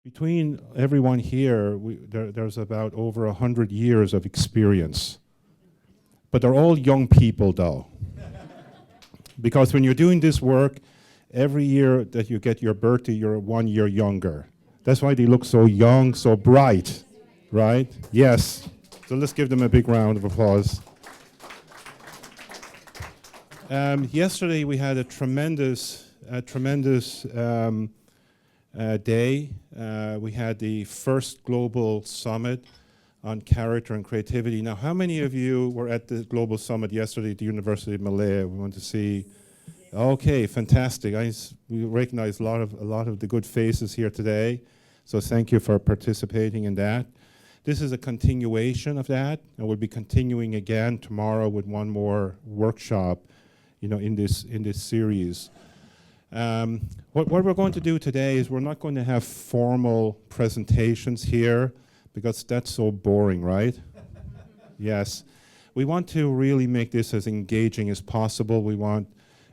Between everyone here, there's about over 100 years of experience. But they're all young people, though. Because when you're doing this work, every year that you get your birthday, you're 1 year younger. That's why they look so young, so bright, right? Yes. So let's give them a big round of applause. Yesterday we had a tremendous day. We had the first global summit on character and creativity. Now, how many of you were at the global summit yesterday at the University of Malaya? We want to see. Okay, fantastic. We recognize a lot of the good faces here today. So thank you for participating in that. This is a continuation of that, and we'll be continuing again tomorrow with one more workshop, in this series. What we're going to do today is we're not going to have formal presentations here because that's so boring, right? Yes. We want to really make this as engaging as possible. We want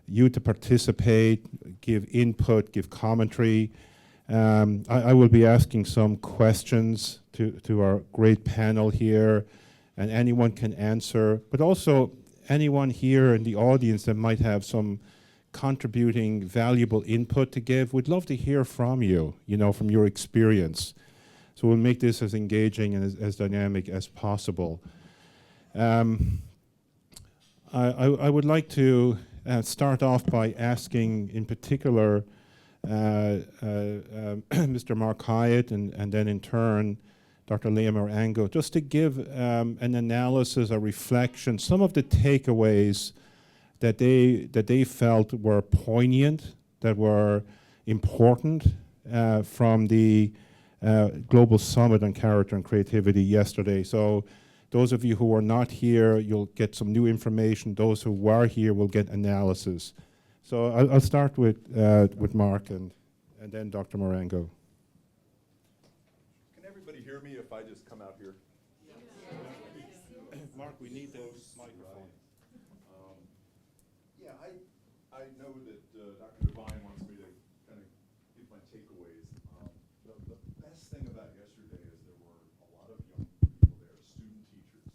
you to participate, give input, give commentary. I will be asking some questions to our great panel here, and anyone can answer, but also anyone here in the audience that might have some contributing valuable input to give. We'd love to hear from you, from your experience. So we'll make this as engaging and as dynamic as possible. I would like to start off by asking, in particular, Mr. Mark Hyatt, and then in turn, Dr. Leah Marango, just to give an analysis, a reflection, some of the takeaways that they felt were poignant, that were important from the Global Summit on Character and Creativity yesterday. So those of you who are not here, you'll get some new information. Those who were here will get analysis. So I'll start with Mark and then Dr. Marango. Can everybody hear me if I just come out here? Mark, we need the microphone. Yeah, I know that Dr. Devine wants me to kind of give my takeaways. The best thing about yesterday is there were a lot of young people there, student teachers.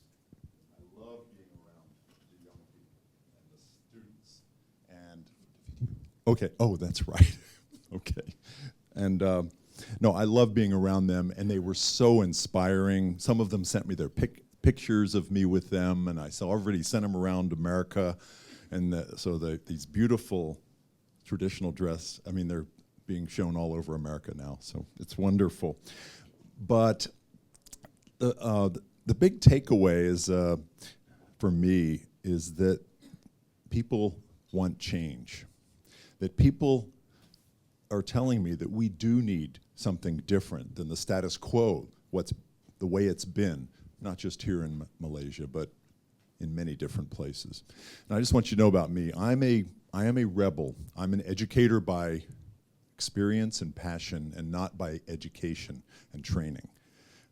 I love being around the young people and the students. And okay, oh, that's right. Okay. And no, I love being around them, and they were so inspiring. Some of them sent me their pictures of me with them, and I already sent them around America. And these beautiful traditional dress, they're being shown all over America now, so it's wonderful. But the big takeaway is, for me, is that people want change. That people are telling me that we do need something different than the status quo, the way it's been, not just here in Malaysia, but in many different places. And I just want you to know about me. I am a rebel. I'm an educator by experience and passion, and not by education and training.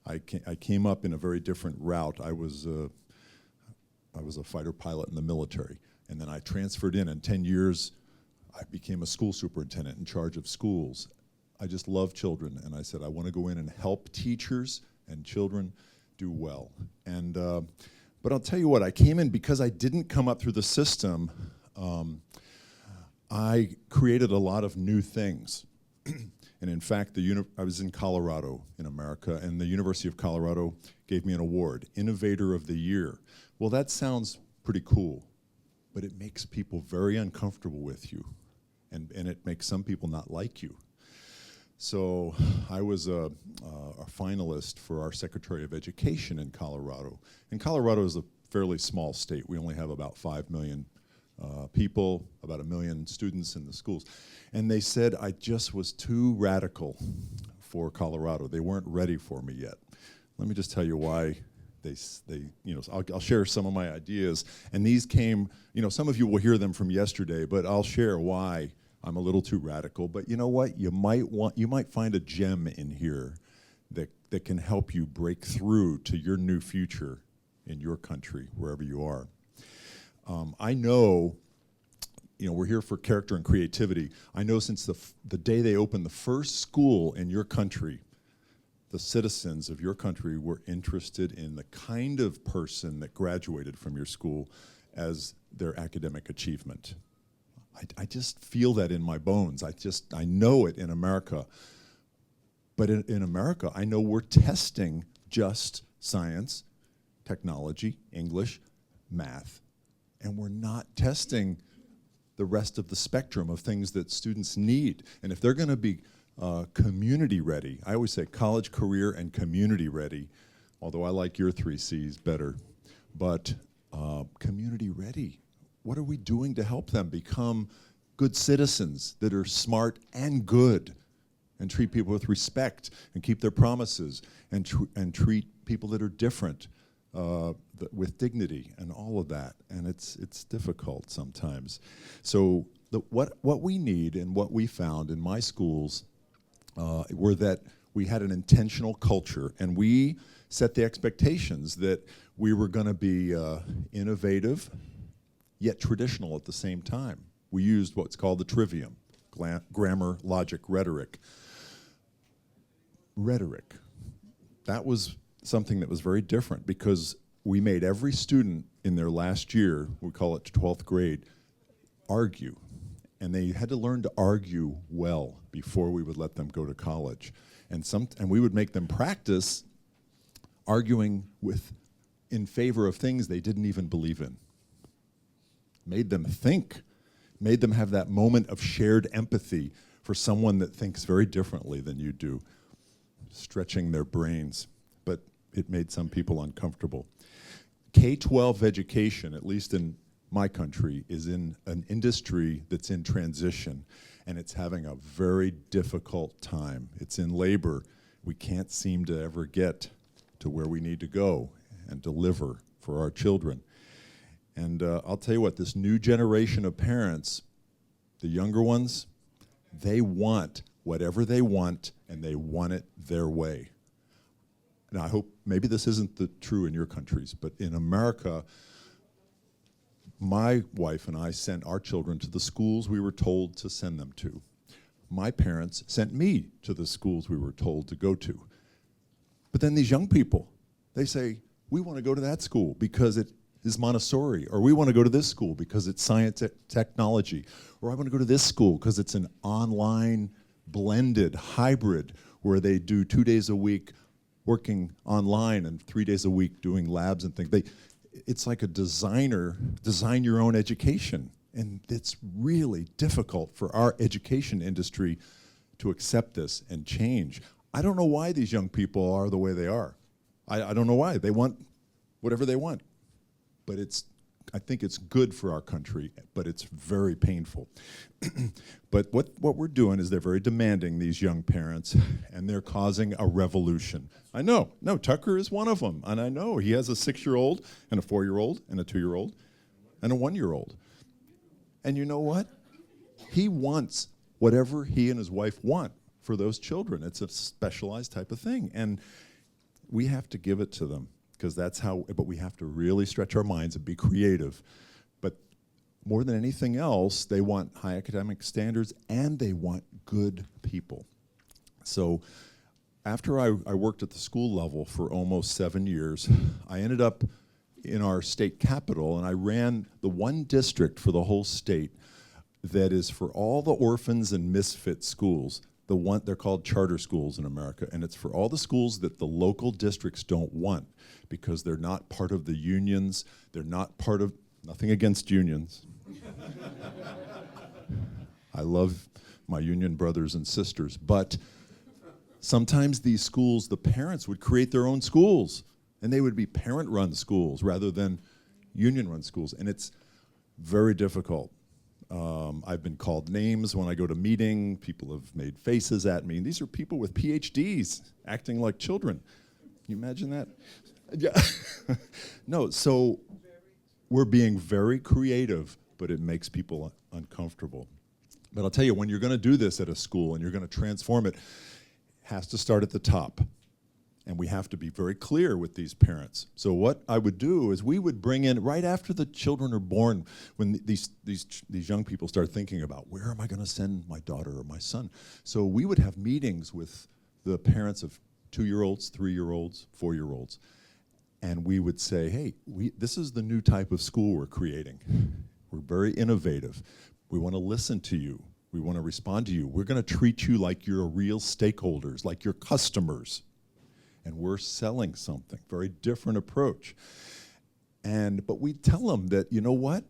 I came up in a very different route. I was a fighter pilot in the military, and then I transferred in 10 years, I became a school superintendent in charge of schools. I just love children, and I said I want to go in and help teachers and children do well. And but I'll tell you what, I came in because I didn't come up through the system. I created a lot of new things. And in fact, I was in Colorado in America, and the University of Colorado gave me an award, Innovator of the Year. Well, that sounds pretty cool, but it makes people very uncomfortable with you, and it makes some people not like you. So I was a finalist for our Secretary of Education in Colorado. And Colorado is a fairly small state. We only have about 5 million people, about 1 million students in the schools. And they said I just was too radical for Colorado. They weren't ready for me yet. Let me just tell you why I'll share some of my ideas. And these came, some of you will hear them from yesterday, but I'll share why I'm a little too radical. But you know what? You might find a gem in here that can help you break through to your new future in your country, wherever you are. I know, we're here for character and creativity. I know since the day they opened the first school in your country, the citizens of your country were interested in the kind of person that graduated from your school as their academic achievement. I just feel that in my bones. I know it in America. But in America, I know we're testing just science, technology, English, math, and we're not testing the rest of the spectrum of things that students need. And if they're going to be community ready, I always say college, career, and community ready, although I like your 3 C's better, but community ready. What are we doing to help them become good citizens that are smart and good and treat people with respect and keep their promises and treat people that are different with dignity and all of that? And it's difficult sometimes. So what we need and what we found in my schools were that we had an intentional culture, and we set the expectations that we were going to be innovative yet traditional at the same time. We used what's called the trivium, grammar, logic, rhetoric. Rhetoric. That was something that was very different because we made every student in their last year, we call it 12th grade, argue. And they had to learn to argue well before we would let them go to college. And we would make them practice arguing in favor of things they didn't even believe in. Made them think, made them have that moment of shared empathy for someone that thinks very differently than you do, stretching their brains. But it made some people uncomfortable. K-12 education, at least in my country, is in an industry that's in transition, and it's having a very difficult time. It's in labor. We can't seem to ever get to where we need to go and deliver for our children. And I'll tell you what, this new generation of parents, the younger ones, they want whatever they want, and they want it their way. Now, I hope maybe this isn't true in your countries, but in America, my wife and I sent our children to the schools we were told to send them to. My parents sent me to the schools we were told to go to. But then these young people, they say, we want to go to that school because it is Montessori, or we want to go to this school because it's science technology, or I want to go to this school because it's an online blended hybrid where they do 2 days a week working online and 3 days a week doing labs and things. It's like a design your own education. And it's really difficult for our education industry to accept this and change. I don't know why these young people are the way they are. I don't know why. They want whatever they want. But I think it's good for our country, but it's very painful. But what we're doing is they're very demanding, these young parents, and they're causing a revolution. I know. No, Tucker is one of them. And I know he has a 6-year-old and a 4-year-old and a 2-year-old and a 1-year-old. And you know what? He wants whatever he and his wife want for those children. It's a specialized type of thing. And we have to give it to them because that's how, but we have to really stretch our minds and be creative. But more than anything else, they want high academic standards and they want good people. So after I worked at the school level for almost 7 years, I ended up in our state capital, and I ran the one district for the whole state that is for all the orphans and misfit schools. They're called charter schools in America, and it's for all the schools that the local districts don't want because they're not part of the unions, they're not part of, nothing against unions. I love my union brothers and sisters, but sometimes these schools, the parents would create their own schools, and they would be parent-run schools rather than union-run schools, and it's very difficult. I've been called names when I go to meeting. People have made faces at me. And these are people with PhDs acting like children. Can you imagine that? Yeah. No, so we're being very creative, but it makes people uncomfortable. But I'll tell you, when you're going to do this at a school and you're going to transform it, it has to start at the top. And we have to be very clear with these parents. So what I would do is we would bring in, right after the children are born, when these young people start thinking about, where am I going to send my daughter or my son? So we would have meetings with the parents of 2-year-olds, 3-year-olds, 4-year-olds. And we would say, hey, this is the new type of school we're creating. We're very innovative. We want to listen to you. We want to respond to you. We're going to treat you like you're real stakeholders, like you're customers. And we're selling something, very different approach. But we tell them that, you know what?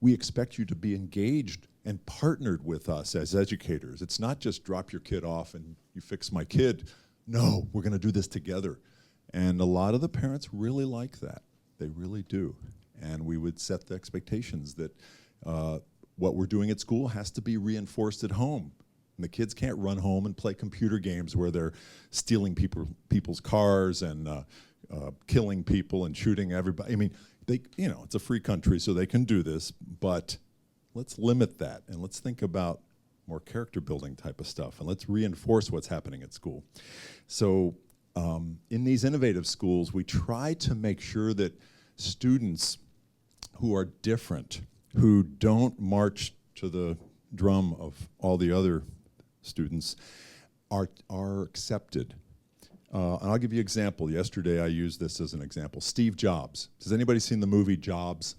We expect you to be engaged and partnered with us as educators. It's not just drop your kid off and you fix my kid. No, we're going to do this together. And a lot of the parents really like that. They really do. And we would set the expectations that what we're doing at school has to be reinforced at home. And the kids can't run home and play computer games where they're stealing people's cars and killing people and shooting everybody. I mean, it's a free country, so they can do this, but let's limit that and let's think about more character building type of stuff, and let's reinforce what's happening at school. So in these innovative schools, we try to make sure that students who are different, who don't march to the drum of all the other students, are accepted. And I'll give you an example. Yesterday I used this as an example. Steve Jobs. Has anybody seen the movie Jobs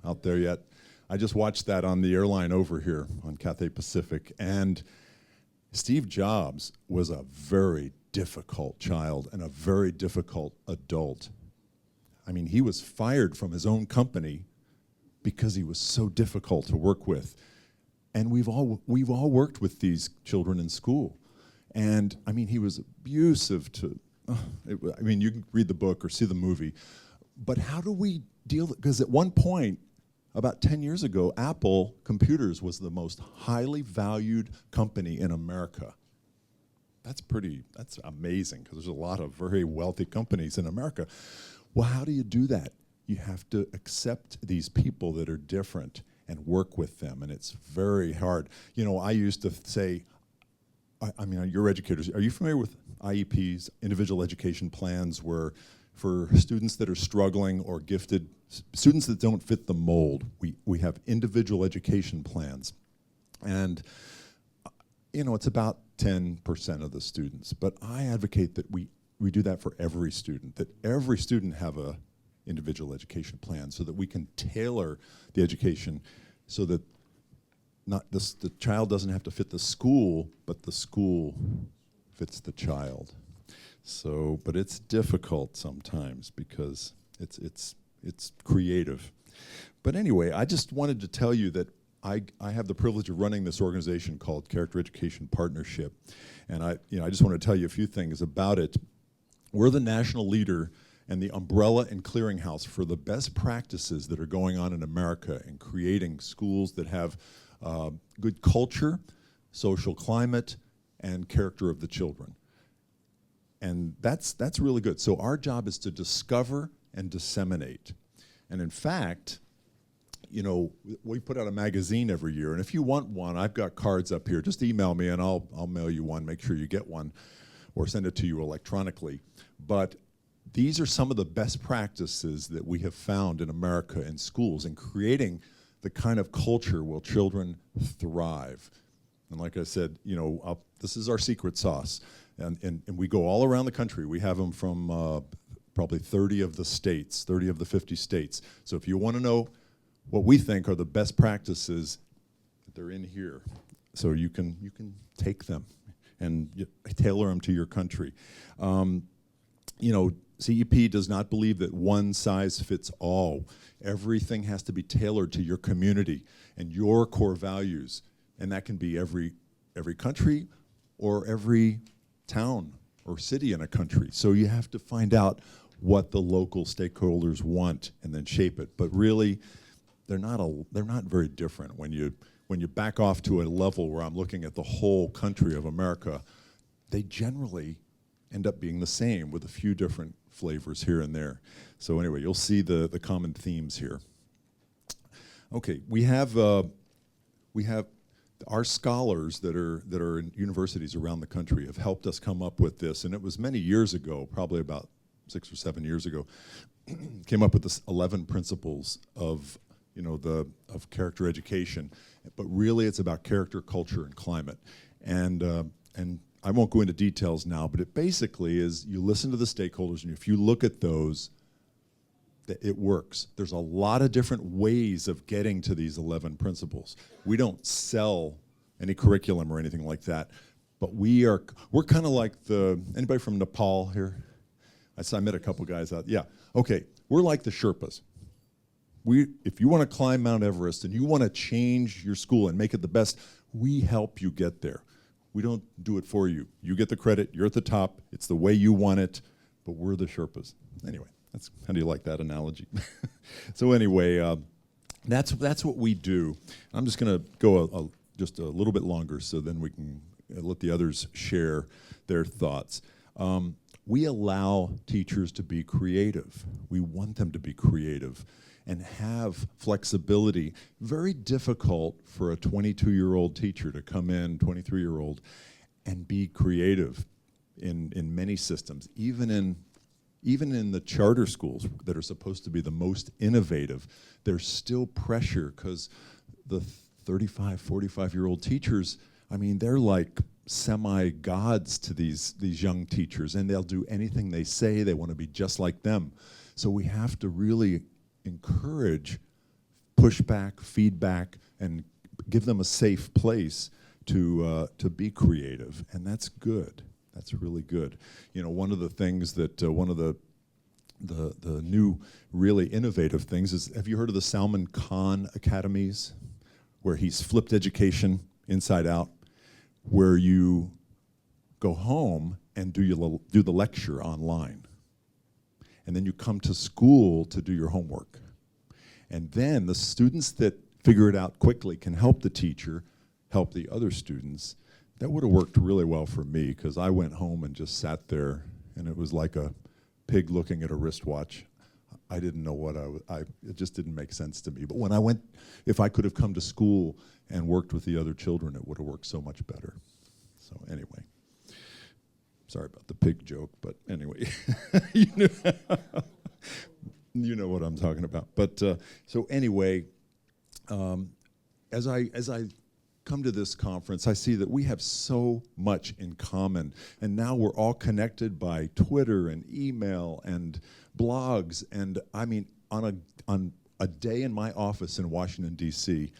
out there yet? I just watched that on the airline over here on Cathay Pacific. And Steve Jobs was a very difficult child and a very difficult adult. I mean, he was fired from his own company because he was so difficult to work with. And we've all worked with these children in school. And I mean, he was abusive to, I mean, you can read the book or see the movie, but how do we deal, because at one point, about 10 years ago, Apple Computers was the most highly valued company in America. That's amazing, because there's a lot of very wealthy companies in America. Well, how do you do that? You have to accept these people that are different and work with them, and it's very hard. You know, I used to say, I mean, you're educators. Are you familiar with IEPs, individual education plans, where for students that are struggling or gifted, students that don't fit the mold, we have individual education plans. And, you know, it's about 10% of the students. But I advocate that we do that for every student, that every student have a individual education plan so that we can tailor the education so that the child doesn't have to fit the school, but the school fits the child. So, but it's difficult sometimes because it's creative. But anyway, I just wanted to tell you that I have the privilege of running this organization called Character Education Partnership, and I just want to tell you a few things about it. We're the national leader and the umbrella and clearinghouse for the best practices that are going on in America in creating schools that have good culture, social climate, and character of the children. And that's really good. So our job is to discover and disseminate. And in fact, you know, we put out a magazine every year, and if you want one, I've got cards up here. Just email me and I'll mail you one, make sure you get one, or send it to you electronically. But these are some of the best practices that we have found in America in schools in creating the kind of culture where children thrive. And like I said, you know, this is our secret sauce. And we go all around the country. We have them from probably 30 of the states, 30 of the 50 states. So if you want to know what we think are the best practices, they're in here. So you can take them and tailor them to your country. You know, CEP does not believe that one size fits all. Everything has to be tailored to your community and your core values. And that can be every country or every town or city in a country. So you have to find out what the local stakeholders want and then shape it. But really, they're not very different. When you back off to a level where I'm looking at the whole country of America, they generally end up being the same with a few different flavors here and there. So anyway, you'll see the common themes here. Okay, we have our scholars that are in universities around the country have helped us come up with this, and it was many years ago, probably about 6 or 7 years ago, came up with this 11 principles of character education, but really it's about character, culture, and climate. And I won't go into details now, but it basically is you listen to the stakeholders, and if you look at those, it works. There's a lot of different ways of getting to these 11 principles. We don't sell any curriculum or anything like that, but we're kind of like anybody from Nepal here? I met a couple guys out, yeah. Okay, we're like the Sherpas. If you want to climb Mount Everest and you want to change your school and make it the best, we help you get there. We don't do it for you. You get the credit, you're at the top, it's the way you want it, but we're the Sherpas. Anyway, how do you like that analogy? So anyway, that's what we do. I'm just going to go just a little bit longer so then we can let the others share their thoughts. We allow teachers to be creative. We want them to be creative and have flexibility. Very difficult for a 22-year-old teacher to come in, 23-year-old, and be creative in many systems, even in the charter schools that are supposed to be the most innovative. There's still pressure because the 35, 45-year-old teachers, I mean, they're like semi-gods to these young teachers, and they'll do anything they say. They want to be just like them. So we have to really encourage pushback, feedback, and give them a safe place to be creative, and that's good. That's really good. You know, one of the things that one of the new really innovative things is, have you heard of the Salman Khan Academies, where he's flipped education inside out, where you go home and do the lecture online, and then you come to school to do your homework. And then the students that figure it out quickly can help the teacher, help the other students. That would have worked really well for me, because I went home and just sat there, and it was like a pig looking at a wristwatch. I didn't know what it just didn't make sense to me. But when I went, if I could have come to school and worked with the other children, it would have worked so much better. So anyway, sorry about the pig joke, but anyway, you know what I'm talking about. But so anyway, as I come to this conference, I see that we have so much in common, and now we're all connected by Twitter and email and blogs, and I mean, on a day in my office in Washington, D.C.,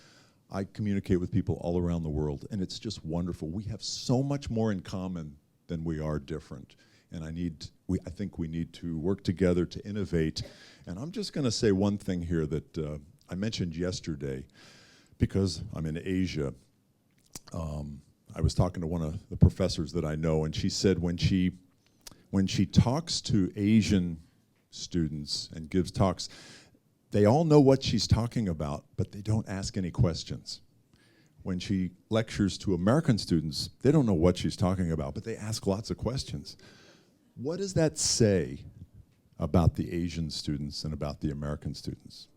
I communicate with people all around the world, and it's just wonderful. We have so much more in common than we are different, and I think we need to work together to innovate. And I'm just going to say one thing here that I mentioned yesterday, because I'm in Asia. I was talking to one of the professors that I know, and she said when she talks to Asian students and gives talks, they all know what she's talking about, but they don't ask any questions. When she lectures to American students, they don't know what she's talking about, but they ask lots of questions. What does that say about the Asian students and about the American students?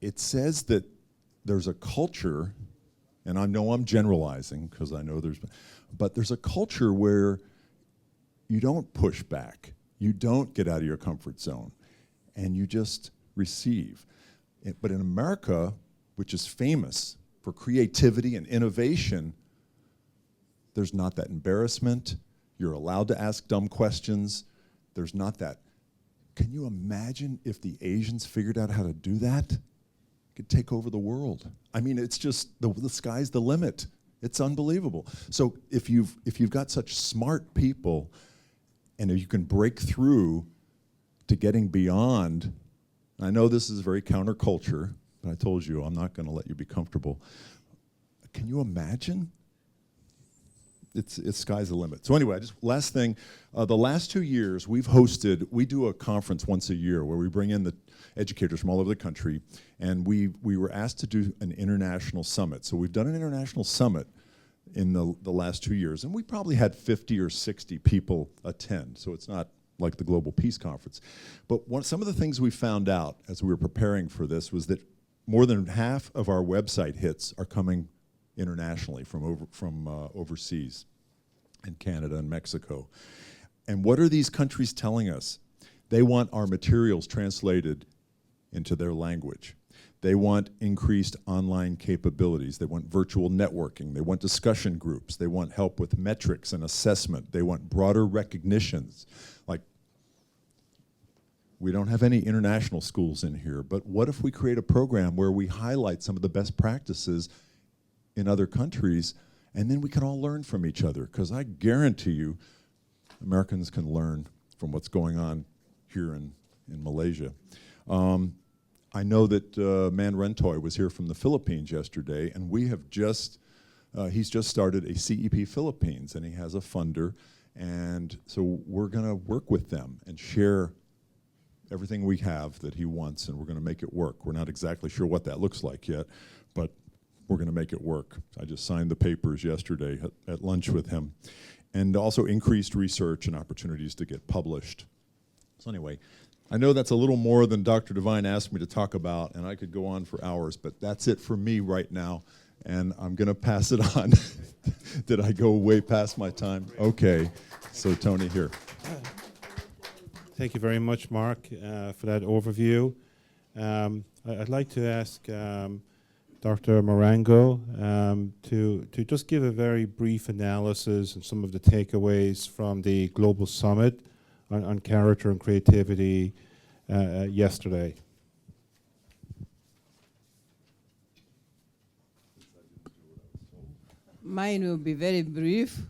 It says that there's a culture, and I know I'm generalizing because I know but there's a culture where you don't push back, you don't get out of your comfort zone, and you just receive. But in America, which is famous for creativity and innovation, there's not that embarrassment. You're allowed to ask dumb questions. There's not that. Can you imagine if the Asians figured out how to do that? Could take over the world. I mean, it's just the sky's the limit. It's unbelievable. So if you've got such smart people, and if you can break through to getting beyond, I know this is very counterculture, but I told you I'm not going to let you be comfortable. Can you imagine? It's sky's the limit. So anyway, just last thing, the last 2 years we do a conference once a year where we bring in the educators from all over the country, and we were asked to do an international summit. So we've done an international summit in the last 2 years, and we probably had 50 or 60 people attend, so it's not like the Global Peace Conference. But some of the things we found out as we were preparing for this was that more than half of our website hits are coming internationally from overseas, in Canada and Mexico. And what are these countries telling us? They want our materials translated into their language. They want increased online capabilities. They want virtual networking. They want discussion groups. They want help with metrics and assessment. They want broader recognitions. Like, we don't have any international schools in here, but what if we create a program where we highlight some of the best practices in other countries, and then we can all learn from each other? Because I guarantee you, Americans can learn from what's going on here in Malaysia. I know that Man Rentoy was here from the Philippines yesterday, and we have just, he's just started a CEP Philippines, and he has a funder, and so we're gonna work with them and share everything we have that he wants, and we're gonna make it work. We're not exactly sure what that looks like yet, but we're gonna make it work. I just signed the papers yesterday at lunch with him. And also increased research and opportunities to get published. So anyway, I know that's a little more than Dr. Devine asked me to talk about, and I could go on for hours, but that's it for me right now, and I'm gonna pass it on. Did I go way past my time? Okay, so Tony, here. Thank you very much, Mark, for that overview. I'd like to ask Dr. Marango to just give a very brief analysis and some of the takeaways from the Global Summit on character and creativity yesterday. Mine will be very brief.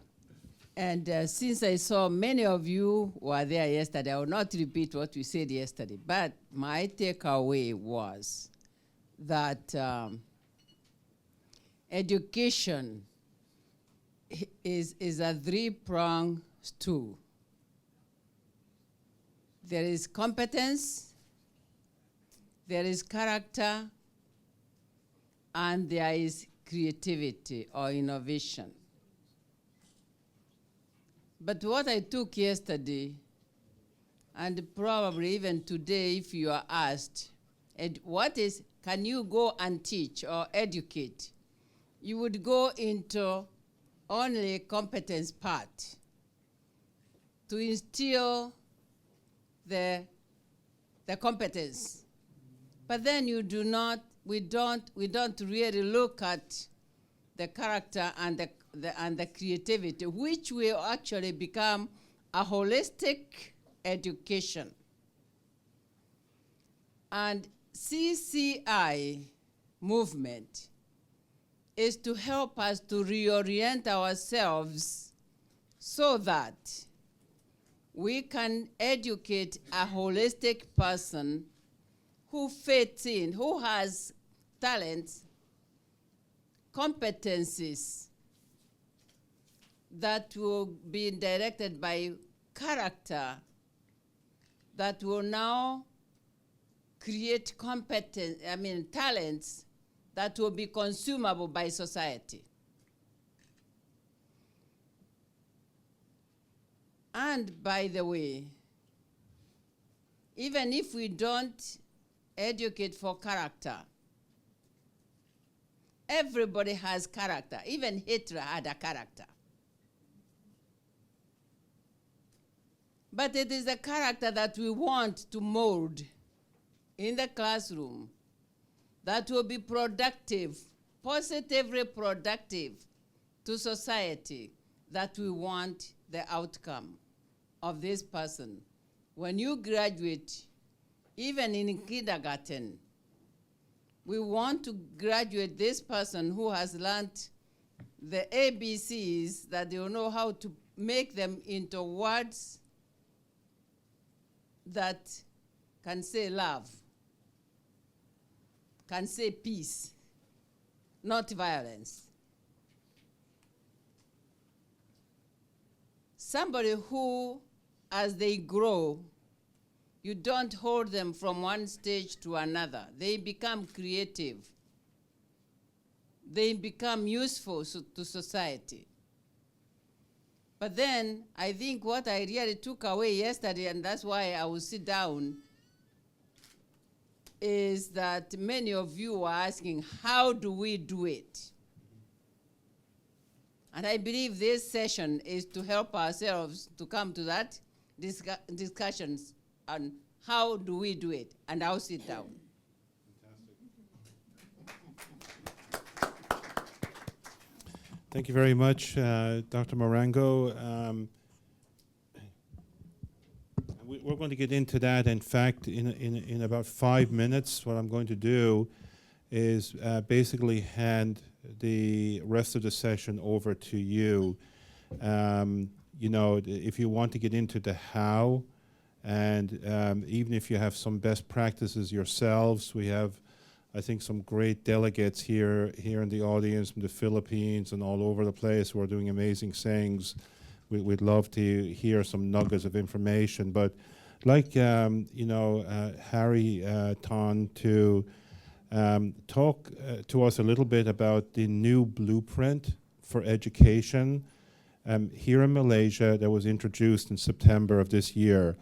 And since I saw many of you were there yesterday, I will not repeat what we said yesterday. But my takeaway was that education is a three-pronged stool. There is competence, there is character, and there is creativity or innovation. But what I took yesterday, and probably even today if you are asked, can you go and teach or educate? You would go into only competence part to instill the competence. But then we don't really look at the character and the creativity, which will actually become a holistic education. And CCI movement is to help us to reorient ourselves so that we can educate a holistic person who fits in, who has talents, competencies that will be directed by character that will now create talents that will be consumable by society. And by the way, even if we don't educate for character, everybody has character. Even Hitler had a character. But it is a character that we want to mold in the classroom that will be productive, positively productive to society, that we want the outcome of this person. When you graduate, even in kindergarten, we want to graduate this person who has learned the ABCs, that they will know how to make them into words that can say love, can say peace, not violence. Somebody who, as they grow, you don't hold them from one stage to another. They become creative. They become useful to society. But then, I think what I really took away yesterday, and that's why I will sit down, is that many of you are asking, how do we do it? And I believe this session is to help ourselves to come to that discussions on how do we do it, and I'll sit down. Fantastic. Thank you very much, Dr. Morango. We're going to get into that. In fact, in about 5 minutes, what I'm going to do is basically hand the rest of the session over to you. You know, if you want to get into the how, and even if you have some best practices yourselves, we have, I think, some great delegates here in the audience from the Philippines and all over the place who are doing amazing things. We'd love to hear some nuggets of information. But like, you know, Harry Tan to talk to us a little bit about the new blueprint for education here in Malaysia that was introduced in September of this year.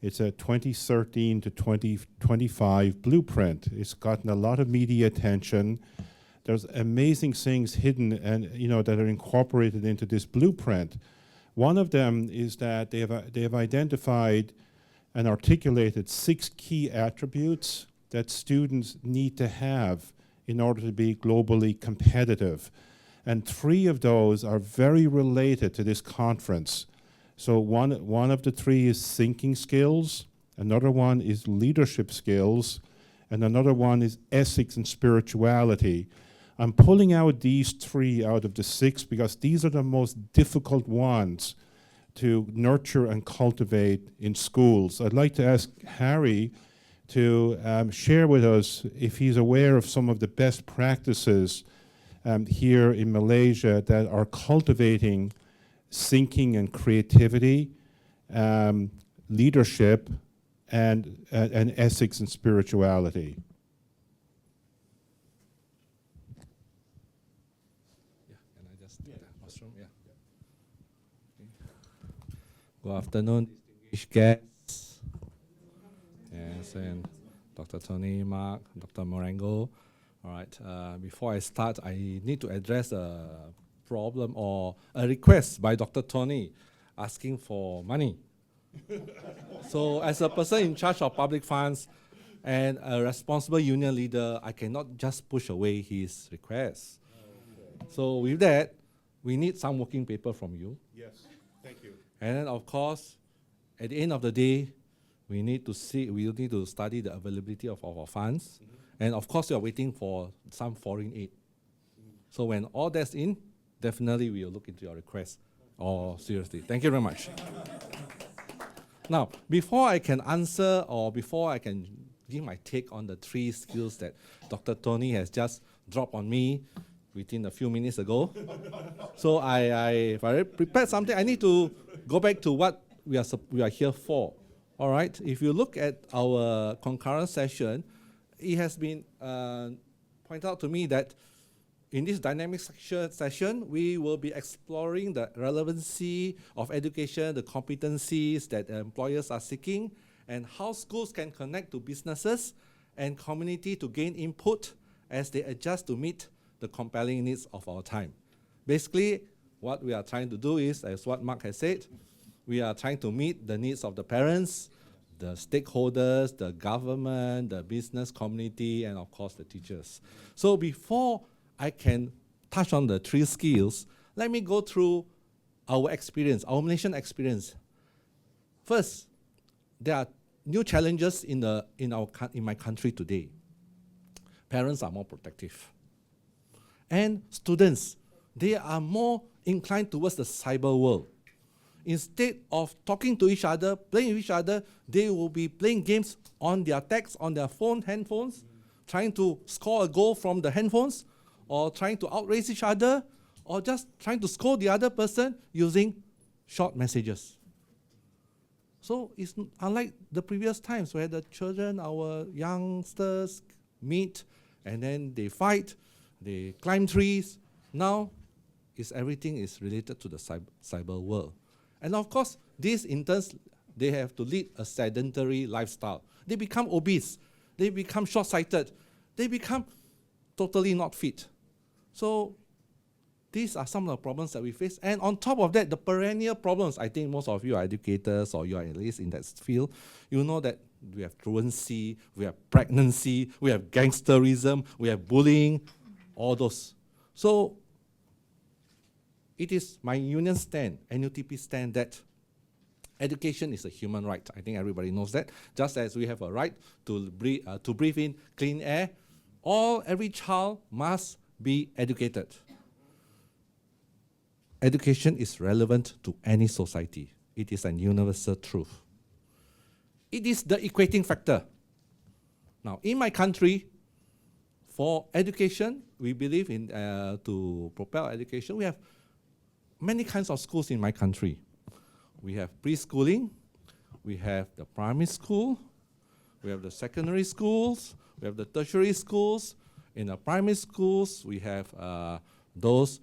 It's a 2013 to 2025 blueprint. It's gotten a lot of media attention. There's amazing things hidden and, you know, that are incorporated into this blueprint. One of them is that they have identified and articulated 6 key attributes that students need to have in order to be globally competitive. And 3 of those are very related to this conference. So one of the 3 is thinking skills, another one is leadership skills, and another one is ethics and spirituality. I'm pulling out these 3 out of the 6 because these are the most difficult ones to nurture and cultivate in schools. I'd like to ask Harry to share with us if he's aware of some of the best practices here in Malaysia that are cultivating thinking and creativity, leadership, and ethics and spirituality. Yeah, can I just take the washroom? Yeah. Good afternoon, distinguished guests. Yes, and Dr. Tony, Mark, Dr. Morango. All right, before I start, I need to address a problem or a request by Dr. Tony asking for money. So as a person in charge of public funds and a responsible union leader, I cannot just push away his request. So with that, we need some working paper from you. Yes, thank you. And then of course, at the end of the day, we need to study the availability of our funds. And of course, we are waiting for some foreign aid. So when all that's in, definitely we will look into your request. Oh, seriously. Thank you very much. Now, before I can answer or before I can give my take on the 3 skills that Dr. Tony has just dropped on me within a few minutes ago, so if I prepared something, I need to go back to what we are here for. All right? If you look at our concurrent session, it has been pointed out to me that in this dynamic session, we will be exploring the relevancy of education, the competencies that employers are seeking, and how schools can connect to businesses and community to gain input as they adjust to meet the compelling needs of our time. Basically, what we are trying to do is, as what Mark has said, we are trying to meet the needs of the parents, the stakeholders, the government, the business community, and of course the teachers. So before I can touch on the 3 skills, let me go through our experience, our Malaysian experience. First, there are new challenges in my country today. Parents are more protective. And students, they are more inclined towards the cyber world. Instead of talking to each other, playing with each other, they will be playing games on their tags, on their handphones, trying to score a goal from the handphones, or trying to outrace each other, or just trying to scold the other person using short messages. So it's unlike the previous times where the children, our youngsters, meet, and then they fight, they climb trees. Now, everything is related to the cyber world. And of course, these interns, they have to lead a sedentary lifestyle. They become obese. They become short-sighted. They become totally not fit. So these are some of the problems that we face. And on top of that, the perennial problems, I think most of you are educators or you are at least in that field, you know that we have truancy, we have pregnancy, we have gangsterism, we have bullying, all those. So it is my union stand, NUTP stand, that education is a human right. I think everybody knows that. Just as we have a right to breathe in clean air, every child must be educated. Education is relevant to any society. It is an universal truth. It is the equating factor. Now, in my country, for education, we believe in to propel education. We have many kinds of schools in my country. We have preschooling, we have the primary school, we have the secondary schools, we have the tertiary schools. In the primary schools, we have those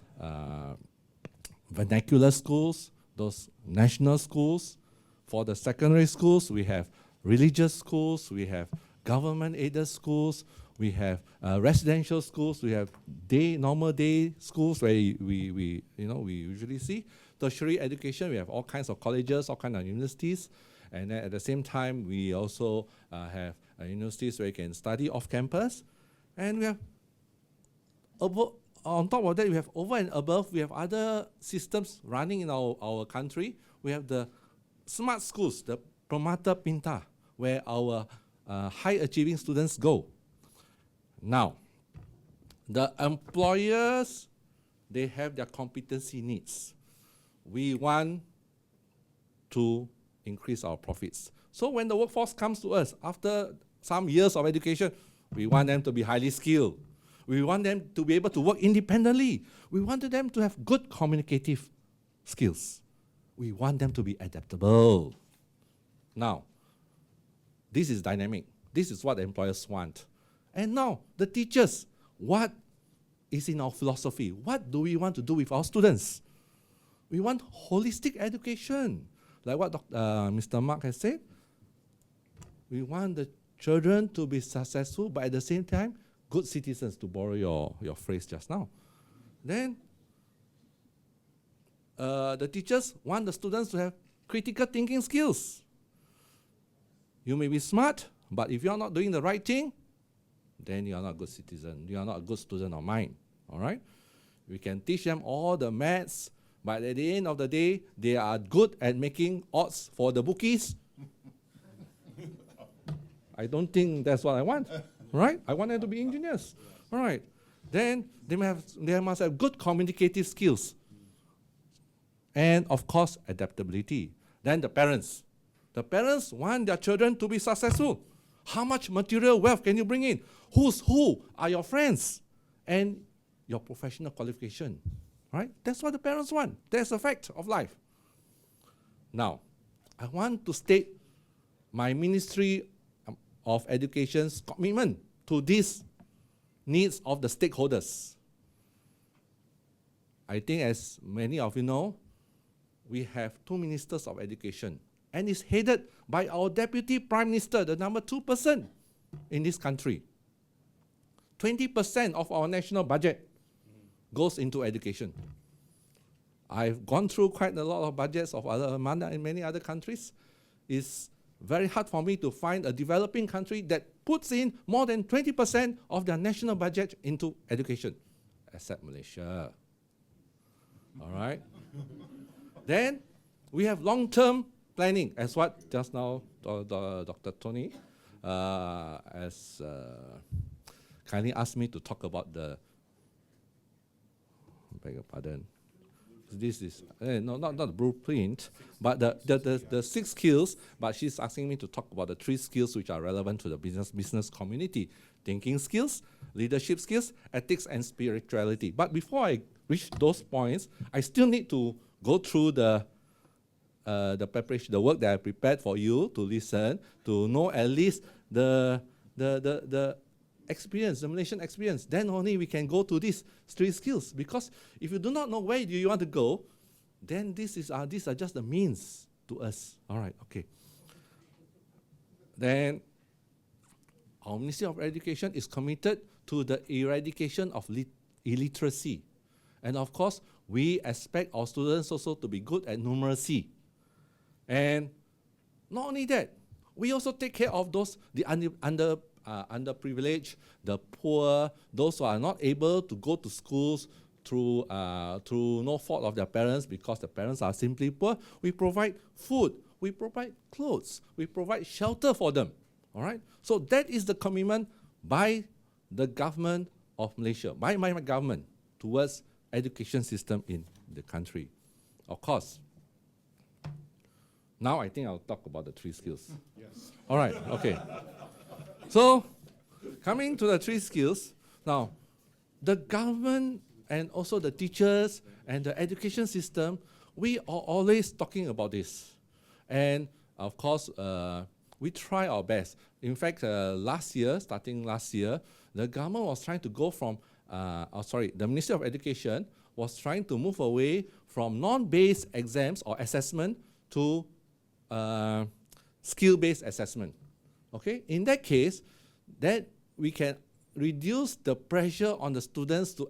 vernacular schools, those national schools. For the secondary schools, we have religious schools, we have government-aided schools, we have residential schools, we have normal day schools where we usually see. Tertiary education, we have all kinds of colleges, all kinds of universities, and then at the same time, we also have universities where you can study off campus, and we have on top of that, we have over and above, we have other systems running in our country. We have the smart schools, the Permata Pinta, where our high-achieving students go. Now, the employers, they have their competency needs. We want to increase our profits. So when the workforce comes to us, after some years of education, we want them to be highly skilled. We want them to be able to work independently. We want them to have good communicative skills. We want them to be adaptable. Now, this is dynamic. This is what the employers want. And now, the teachers, what is in our philosophy? What do we want to do with our students? We want holistic education. Like what Mr. Mark has said, we want the children to be successful, but at the same time, good citizens, to borrow your phrase just now. Then, the teachers want the students to have critical thinking skills. You may be smart, but if you're not doing the right thing, then you are not a good citizen. You are not a good student of mine, all right? We can teach them all the maths, but at the end of the day, they are good at making odds for the bookies. I don't think that's what I want, right? I want them to be engineers, all right? Then they must have good communicative skills. And of course, adaptability. Then the parents. The parents want their children to be successful. How much material wealth can you bring in? Who are your friends? And your professional qualification, right? That's what the parents want. That's a fact of life. Now, I want to state my Ministry of Education's commitment to these needs of the stakeholders. I think as many of you know, we have 2 ministers of education, and it's headed by our Deputy Prime Minister, the number 2 person in this country. 20% of our national budget goes into education. I've gone through quite a lot of budgets of in many other countries. It's very hard for me to find a developing country that puts in more than 20% of their national budget into education, except Malaysia. All right? Then we have long-term planning, as what just now Dr. Tony has kindly asked me to talk about the, beg your pardon, this is, not the blueprint, but the 6 skills, but she's asking me to talk about the 3 skills which are relevant to the business community. Thinking skills, leadership skills, ethics, and spirituality. But before I reach those points, I still need to go through the preparation, the work that I prepared for you to listen, to know at least the experience, the Malaysian experience. Then only we can go to these 3 skills. Because if you do not know where do you want to go, then these are just the means to us. All right, okay. Then our Ministry of Education is committed to the eradication of illiteracy. And of course, we expect our students also to be good at numeracy. And not only that, we also take care of those, the underprivileged, the poor, those who are not able to go to schools through no fault of their parents, because the parents are simply poor. We provide food, we provide clothes, we provide shelter for them. All right. So that is the commitment by the government of Malaysia, by my government, towards education system in the country. Of course. Now I think I'll talk about the 3 skills. Yes. All right. Okay. So coming to the 3 skills, now the government and also the teachers and the education system, we are always talking about this. And of course, we try our best. In fact, starting last year, the government was trying to go from, the Ministry of Education was trying to move away from non-based exams or assessment to skill-based assessment. Okay, in that case, that we can reduce the pressure on the students to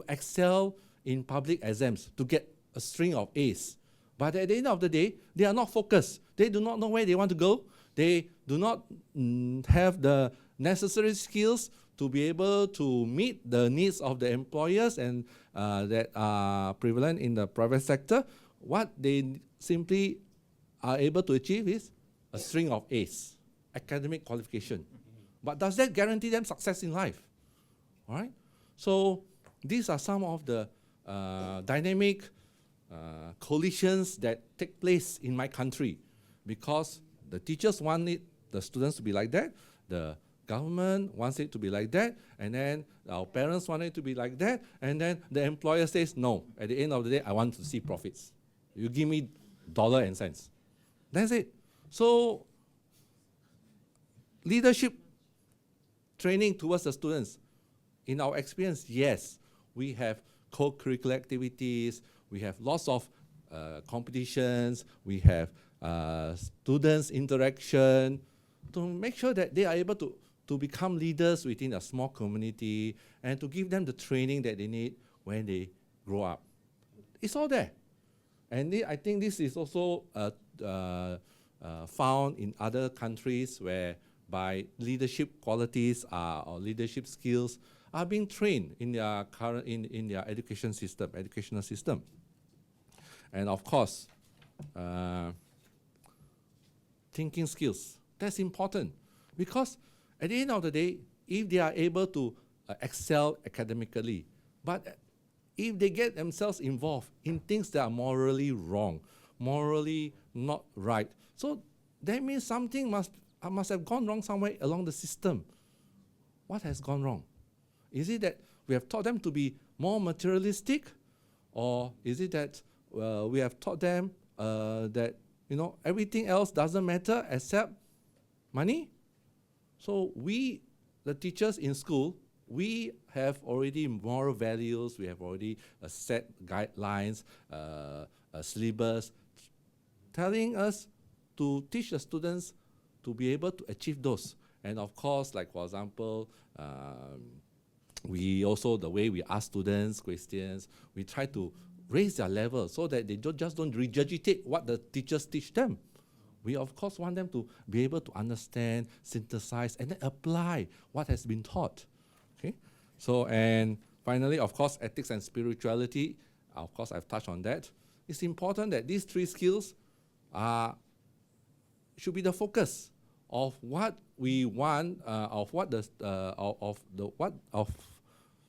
excel in public exams, to get a string of A's. But at the end of the day, they are not focused. They do not know where they want to go. They do not have the necessary skills to be able to meet the needs of the employers and that are prevalent in the private sector. What they simply are able to achieve is a string of A's, academic qualification. But does that guarantee them success in life? All right? So these are some of the dynamic coalitions that take place in my country, because the teachers want the students to be like that, the government wants it to be like that, and then our parents want it to be like that, and then the employer says, no, at the end of the day, I want to see profits. You give me dollar and cents. That's it. So leadership training towards the students, in our experience, yes, we have co-curricular activities, we have lots of competitions, we have students' interaction to make sure that they are able to become leaders within a small community and to give them the training that they need when they grow up. It's all there. And I think this is also found in other countries whereby leadership qualities or leadership skills are being trained in their educational system. And of course, thinking skills, that's important, because at the end of the day, if they are able to excel academically, but if they get themselves involved in things that are morally wrong, morally not right, so that means something must have gone wrong somewhere along the system. What has gone wrong? Is it that we have taught them to be more materialistic, or is it that we have taught them that everything else doesn't matter except money? So we, the teachers in school, we have already moral values, we have already set guidelines, a syllabus, telling us to teach the students to be able to achieve those. And of course, like for example, we also, the way we ask students questions, we try to raise their level so that they don't regurgitate what the teachers teach them. We of course want them to be able to understand, synthesize, and then apply what has been taught. Okay. So, and finally, of course, ethics and spirituality. Of course, I've touched on that. It's important that these 3 skills should be the focus of what we want, of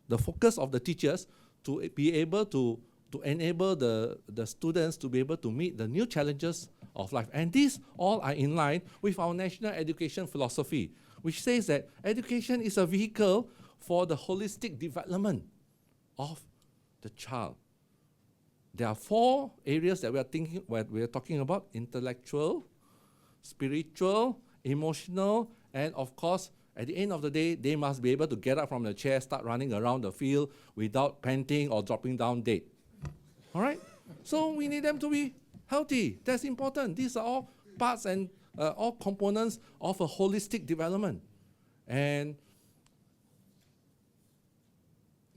the focus of the teachers to be able to enable the students to be able to meet the new challenges of life. And these all are in line with our national education philosophy, which says that education is a vehicle for the holistic development of the child. There are 4 areas that we are talking about: intellectual, spiritual, emotional, and of course, at the end of the day, they must be able to get up from the chair, start running around the field without panting or dropping down dead. All right? So we need them to be healthy. That's important. These are all parts and all components of a holistic development. And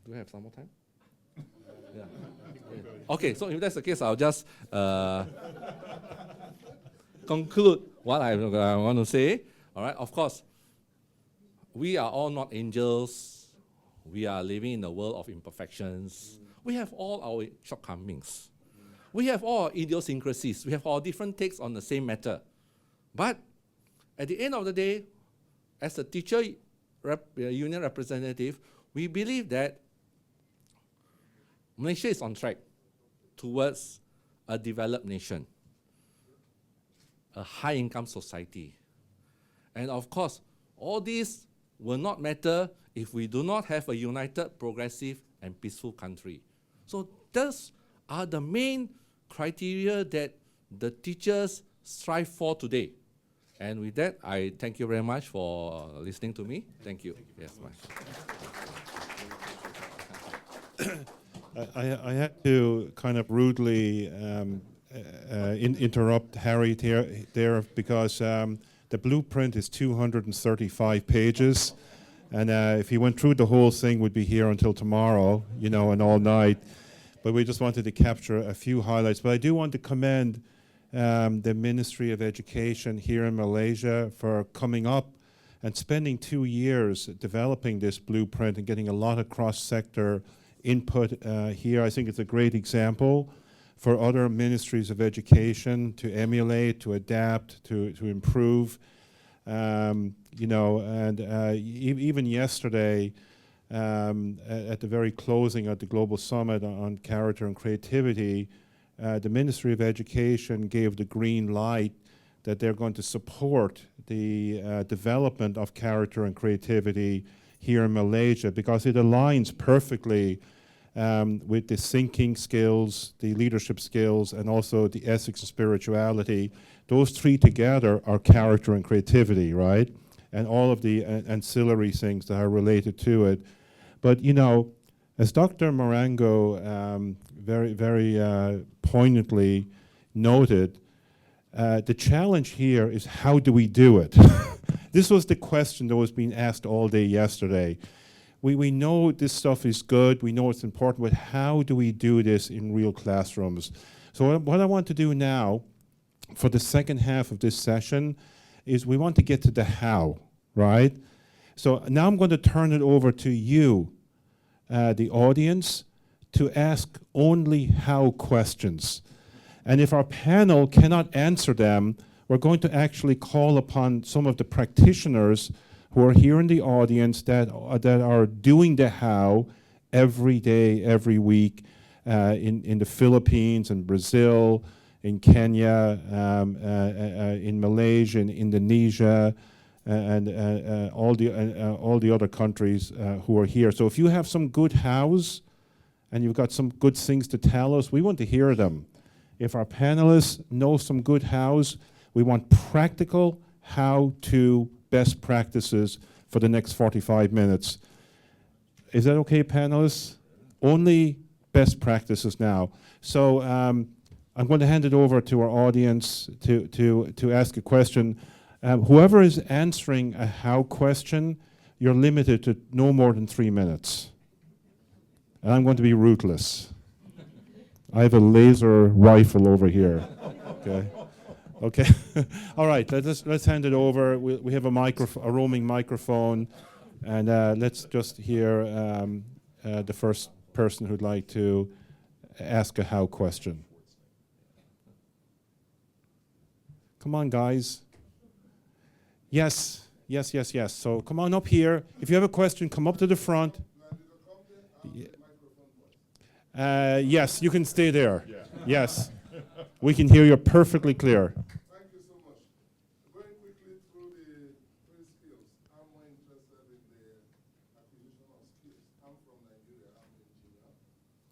do we have some more time? Yeah. Okay, so if that's the case, I'll just conclude what I want to say. All right, of course, we are all not angels we are living in a world of imperfections. We have all our shortcomings. We have all our idiosyncrasies. We have all different takes on the same matter. But at the end of the day, as a teacher union representative, we believe that Malaysia is on track towards a developed nation, a high-income society. And of course, all this will not matter if we do not have a united, progressive, and peaceful country. So those are the main criteria that the teachers strive for today. And with that, I thank you very much for listening to me. Thank you. Yes, I had to kind of rudely interrupt Harry there because the blueprint is 235 pages. And if he went through the whole thing, we'd be here until tomorrow, you know, and all night. But we just wanted to capture a few highlights. But I do want to commend the Ministry of Education here in Malaysia for coming up and spending 2 years developing this blueprint and getting a lot of cross-sector input here. I think it's a great example for other ministries of education to emulate, to adapt, to improve. You know, and even yesterday, at the very closing of the Global Summit on Character and Creativity, the Ministry of Education gave the green light that they're going to support the development of character and creativity here in Malaysia because it aligns perfectly with the thinking skills, the leadership skills, and also the ethics and spirituality. Those three together are character and creativity, right? And all of the ancillary things that are related to it. But, you know, as Dr. Marango very poignantly noted, the challenge here is how do we do it? This was the question that was being asked all day yesterday. We know this stuff is good, we know it's important, but how do we do this in real classrooms? So what I want to do now for the second half of this session is we want to get to the how, right? So now I'm going to turn it over to you, the audience, to ask only how questions. And if our panel cannot answer them, we're going to actually call upon some of the practitioners who are here in the audience that are doing the how every day, every week in the Philippines and Brazil, in Kenya, in Malaysia, in Indonesia, and all the other countries who are here. So if you have some good hows and you've got some good things to tell us, we want to hear them. If our panelists know some good hows, we want practical how-to best practices for the next 45 minutes. Is that okay, panelists? Only best practices now. So I'm going to hand it over to our audience to ask a question. Whoever is answering a how question, you're limited to no more than 3 minutes. And I'm going to be ruthless. I have a laser rifle over here. Okay. Okay. All right. Let's hand it over. We have a roaming microphone, and let's just hear the first person who'd like to ask a how question. Come on, guys. Yes. Yes. Yes. Yes. So come on up here. If you have a question, come up to the front. Yes, you can stay there. Yeah. Yes. We can hear you perfectly clear. Thank you so much. Going quickly through the three skills, I'm more interested in the acquisition of skills. I'm from Nigeria, I'm an engineer,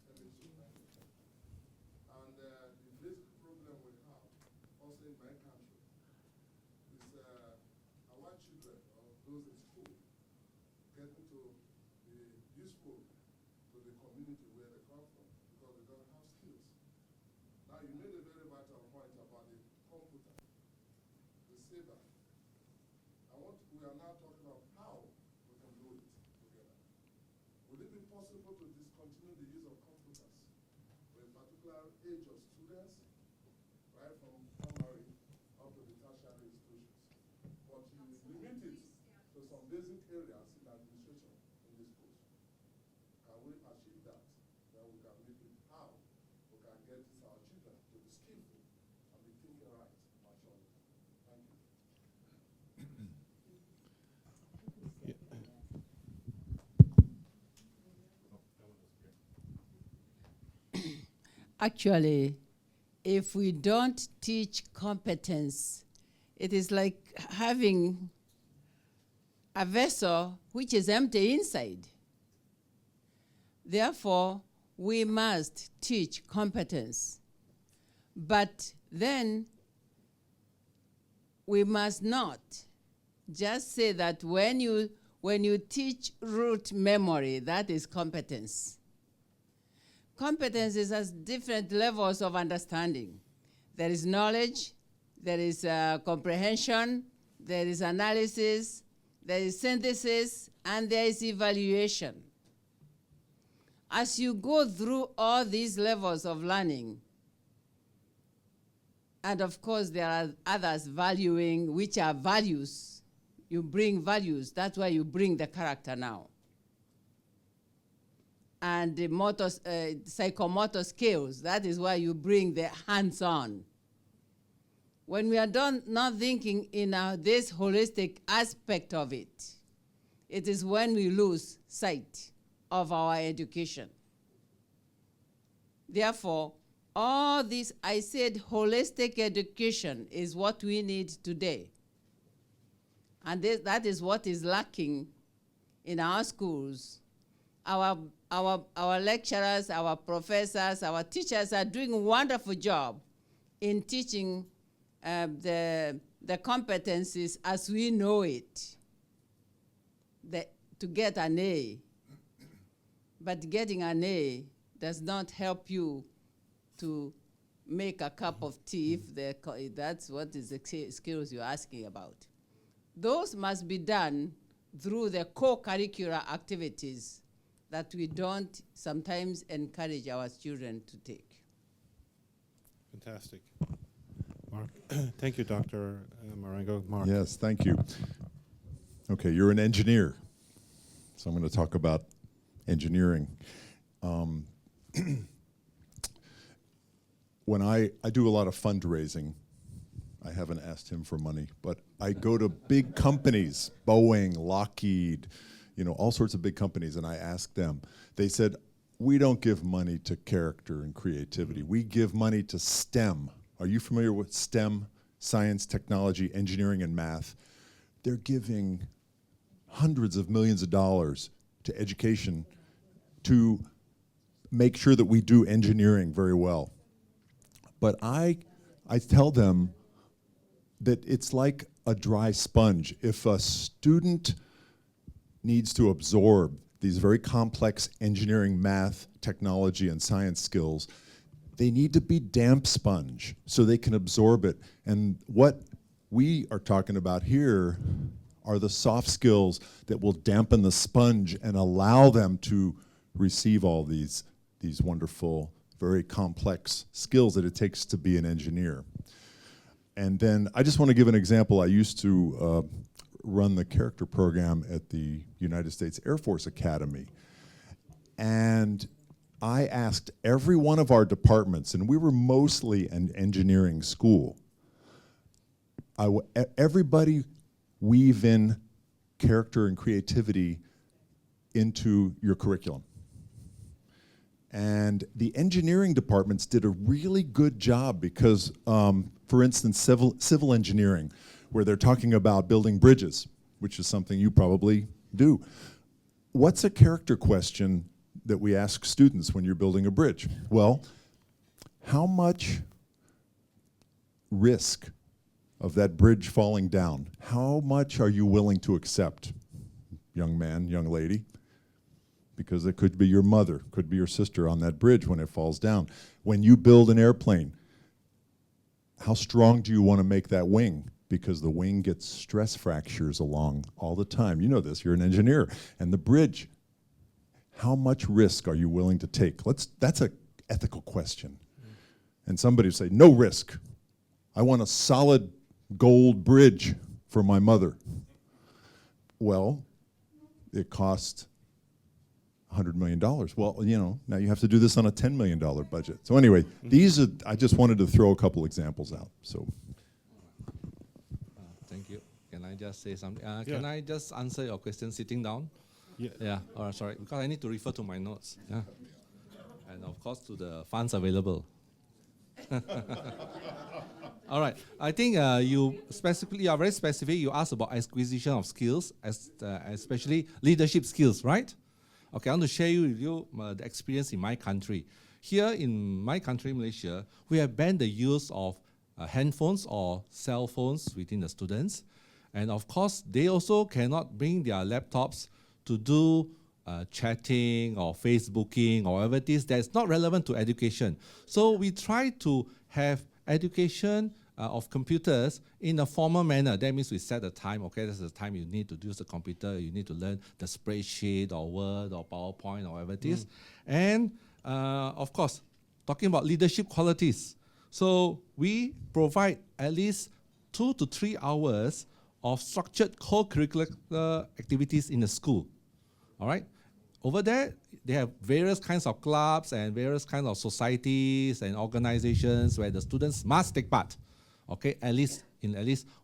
chemistry language. And the basic problem we have, also in my country, is our children, or those in school, getting to be useful to the community where they come from, because they don't have skills. Now, you made a very vital point about the computer, the saber. We are now talking about how we can do it together. Would it be possible to discontinue the use of computers for a particular age of students, right from primary up to the tertiary institutions? But you limit it to some basic areas in administration in the schools. Actually, if we don't teach competence, it is like having a vessel which is empty inside. Therefore, we must teach competence. But then we must not just say that when you teach root memory, that is competence. Competence is at different levels of understanding. There is knowledge, there is comprehension, there is analysis, there is synthesis, and there is evaluation. As you go through all these levels of learning, and of course there are others valuing, which are values. You bring values, that's why you bring the character now. And the psychomotor skills, that is why you bring the hands-on. When we are not thinking in this holistic aspect of it, it is when we lose sight of our education. Therefore, all this, I said holistic education is what we need today. And that is what is lacking in our schools. Our lecturers, our professors, our teachers are doing a wonderful job in teaching the competencies as we know it, to get an A. But getting an A does not help you to make a cup of tea if that's what is the skills you're asking about. Those must be done through the co-curricular activities that we don't sometimes encourage our children to take. Fantastic. Mark. Thank you, Dr. Marengo. Mark. Yes, thank you. Okay, you're an engineer, so I'm going to talk about engineering. When I do a lot of fundraising, I haven't asked him for money, but I go to big companies, Boeing, Lockheed, all sorts of big companies, and I ask them. They said, we don't give money to character and creativity. We give money to STEM. Are you familiar with STEM? Science, technology, engineering, and math. They're giving hundreds of millions of dollars to education to make sure that we do engineering very well. But I tell them that it's like a dry sponge. If a student needs to absorb these very complex engineering, math, technology, and science skills, they need to be damp sponge so they can absorb it. And what we are talking about here are the soft skills that will dampen the sponge and allow them to receive all these wonderful, very complex skills that it takes to be an engineer. And then I just want to give an example. I used to run the character program at the United States Air Force Academy. And I asked every one of our departments, and we were mostly an engineering school, everybody weave in character and creativity into your curriculum. And the engineering departments did a really good job because, for instance, civil engineering, where they're talking about building bridges, which is something you probably do. What's a character question that we ask students when you're building a bridge? Well, how much risk of that bridge falling down, how much are you willing to accept, young man, young lady? Because it could be your mother, could be your sister on that bridge when it falls down. When you build an airplane, how strong do you want to make that wing? Because the wing gets stress fractures along all the time. You know this, you're an engineer. And the bridge, how much risk are you willing to take? That's an ethical question. And somebody would say, no risk. I want a solid gold bridge for my mother. Well, it cost $100 million. Well, now you have to do this on a $10 million budget. So anyway, I just wanted to throw a couple examples out. So. Thank you. Can I just say something? Can I just answer your question sitting down? Yeah. Yeah. Sorry, because I need to refer to my notes. Yeah. And of course to the funds available. All right. I think you are very specific. You asked about acquisition of skills, especially leadership skills, right? Okay, I want to share with you the experience in my country. Here in my country, Malaysia, we have banned the use of handphones or cell phones within the students. And of course, they also cannot bring their laptops to do chatting or Facebooking or whatever it is that's not relevant to education. So we try to have education of computers in a formal manner. That means we set a time, okay, this is the time you need to use the computer, you need to learn the spreadsheet or Word or PowerPoint or whatever it is. And of course, talking about leadership qualities. So we provide at least 2 to 3 hours of structured co-curricular activities in the school. All right? Over there, they have various kinds of clubs and various kinds of societies and organizations where the students must take part. Okay, at least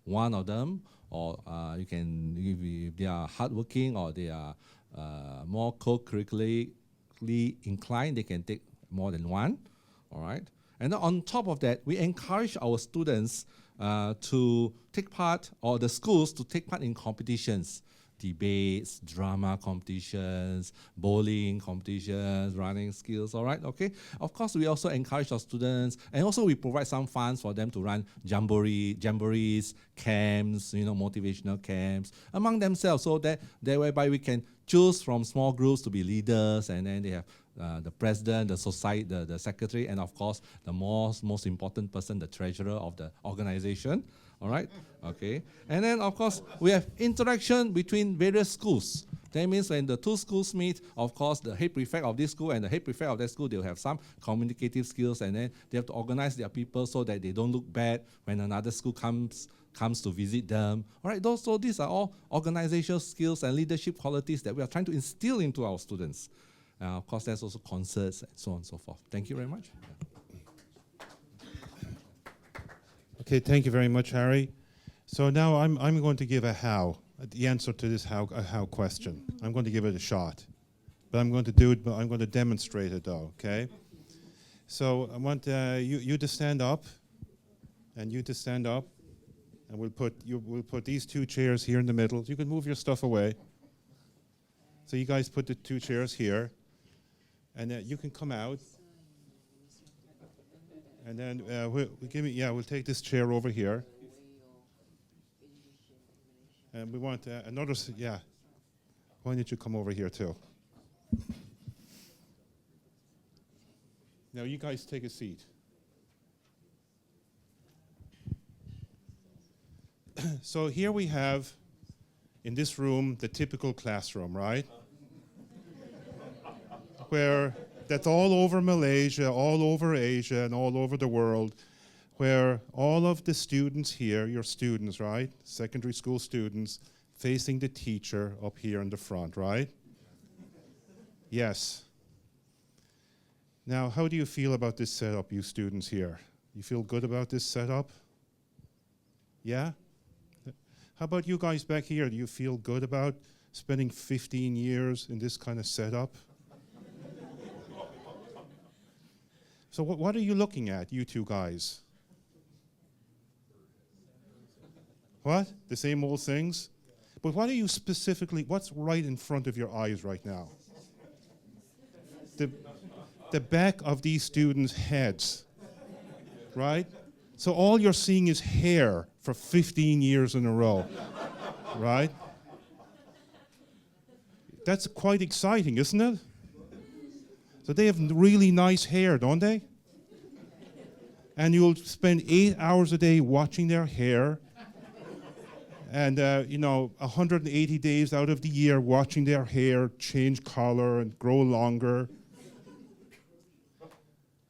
one of them, or you can, if they are hardworking or they are more co-curricularly inclined, they can take more than one. All right, and then on top of that, we encourage our students to take part, or the schools to take part in competitions. Debates, drama competitions, bowling competitions, running skills, all right, okay? Of course, we also encourage our students, and also we provide some funds for them to run jamborees, camps, motivational camps among themselves, so that whereby we can choose from small groups to be leaders, and then they have the president, the society, the secretary, and of course, the most important person, the treasurer of the organization. All right, okay. And then, of course, we have interaction between various schools. That means when the two schools meet, of course, the head prefect of this school and the head prefect of that school, they'll have some communicative skills, and then they have to organize their people so that they don't look bad when another school comes to visit them. All right, so these are all organizational skills and leadership qualities that we are trying to instill into our students. Of course, there's also concerts and so on and so forth. Thank you very much. Okay, thank you very much, Harry. So now I'm going to give the answer to this how question. I'm going to give it a shot, but I'm going to do it. But I'm going to demonstrate it though. Okay. So I want you to stand up, and you to stand up, and we'll put these 2 chairs here in the middle. You can move your stuff away. So you guys put the 2 chairs here, and you can come out. And then we'll take this chair over here. And we want another, why don't you come over here too? Now you guys take a seat. So here we have, in this room, the typical classroom, right? Where that's all over Malaysia, all over Asia, and all over the world, where all of the students here, your students, right? Secondary school students, facing the teacher up here in the front, right? Yes. Now, how do you feel about this setup, you students here? You feel good about this setup? Yeah? How about you guys back here? Do you feel good about spending 15 years in this kind of setup? So what are you looking at, you 2 guys? What? The same old things? But what are you specifically, what's right in front of your eyes right now? The back of these students' heads, right? So all you're seeing is hair for 15 years in a row, right? That's quite exciting, isn't it? So they have really nice hair, don't they? And you'll spend 8 hours a day watching their hair, and 180 days out of the year watching their hair change color and grow longer.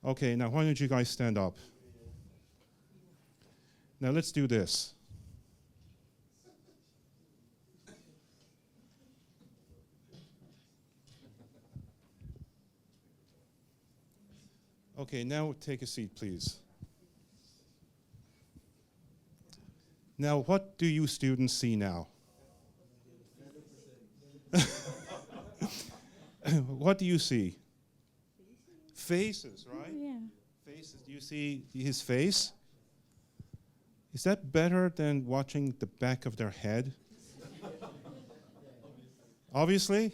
Okay, now why don't you guys stand up? Now let's do this. Okay, now take a seat, please. Now, what do you students see now? What do you see? Faces, right? Yeah. Faces. faces. Do you see his face? Is that better than watching the back of their head? Obviously.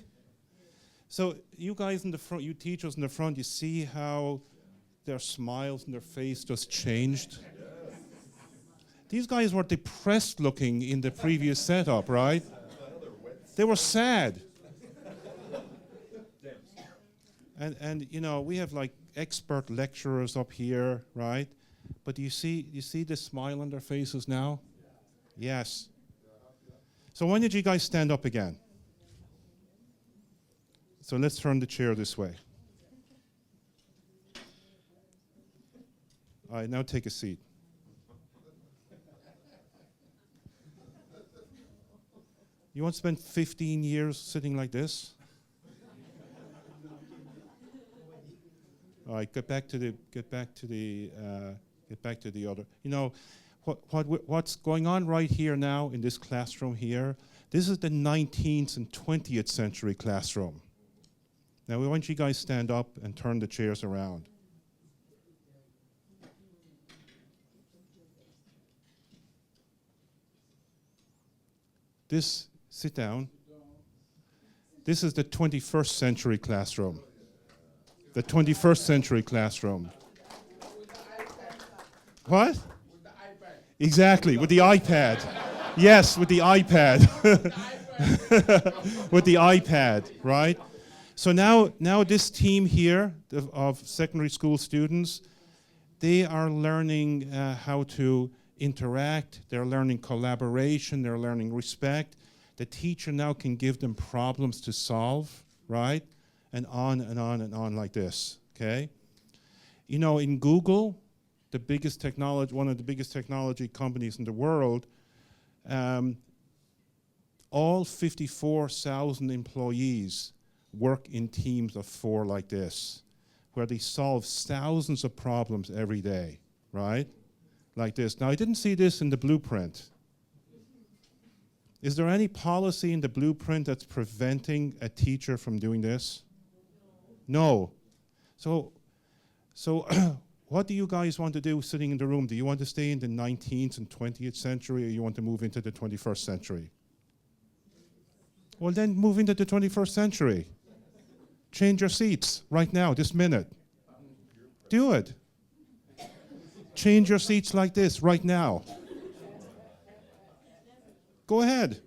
So you guys in the front, you teachers in the front, you see how their smiles and their face just changed? These guys were depressed looking in the previous setup, right? They were sad. And you know, we have like expert lecturers up here, right? But do you see the smile on their faces now? Yes. So when did you guys stand up again? So let's turn the chair this way. All right, now take a seat. You want to spend 15 years sitting like this? All right, get back to the other. You know, what's going on right here now in this classroom here? This is the 19th and 20th century classroom. Now, we want you guys stand up and turn the chairs around. Sit down. This is the 21st century classroom. The 21st century classroom. What? With the iPad. Exactly, with the iPad. Yes, with the iPad. With the iPad, right? So now this team here of secondary school students, they are learning how to interact, they're learning collaboration, they're learning respect. The teacher now can give them problems to solve, right? And on and on and on like this, okay? You know, in Google, one of the biggest technology companies in the world, all 54,000 employees work in teams of 4 like this, where they solve thousands of problems every day, right? Like this. Now, I didn't see this in the blueprint. Is there any policy in the blueprint that's preventing a teacher from doing this? No. So what do you guys want to do sitting in the room? Do you want to stay in the 19th and 20th century, or you want to move into the 21st century? Well, then move into the 21st century. Change your seats right now, this minute. Do it. Change your seats like this right now. Go ahead.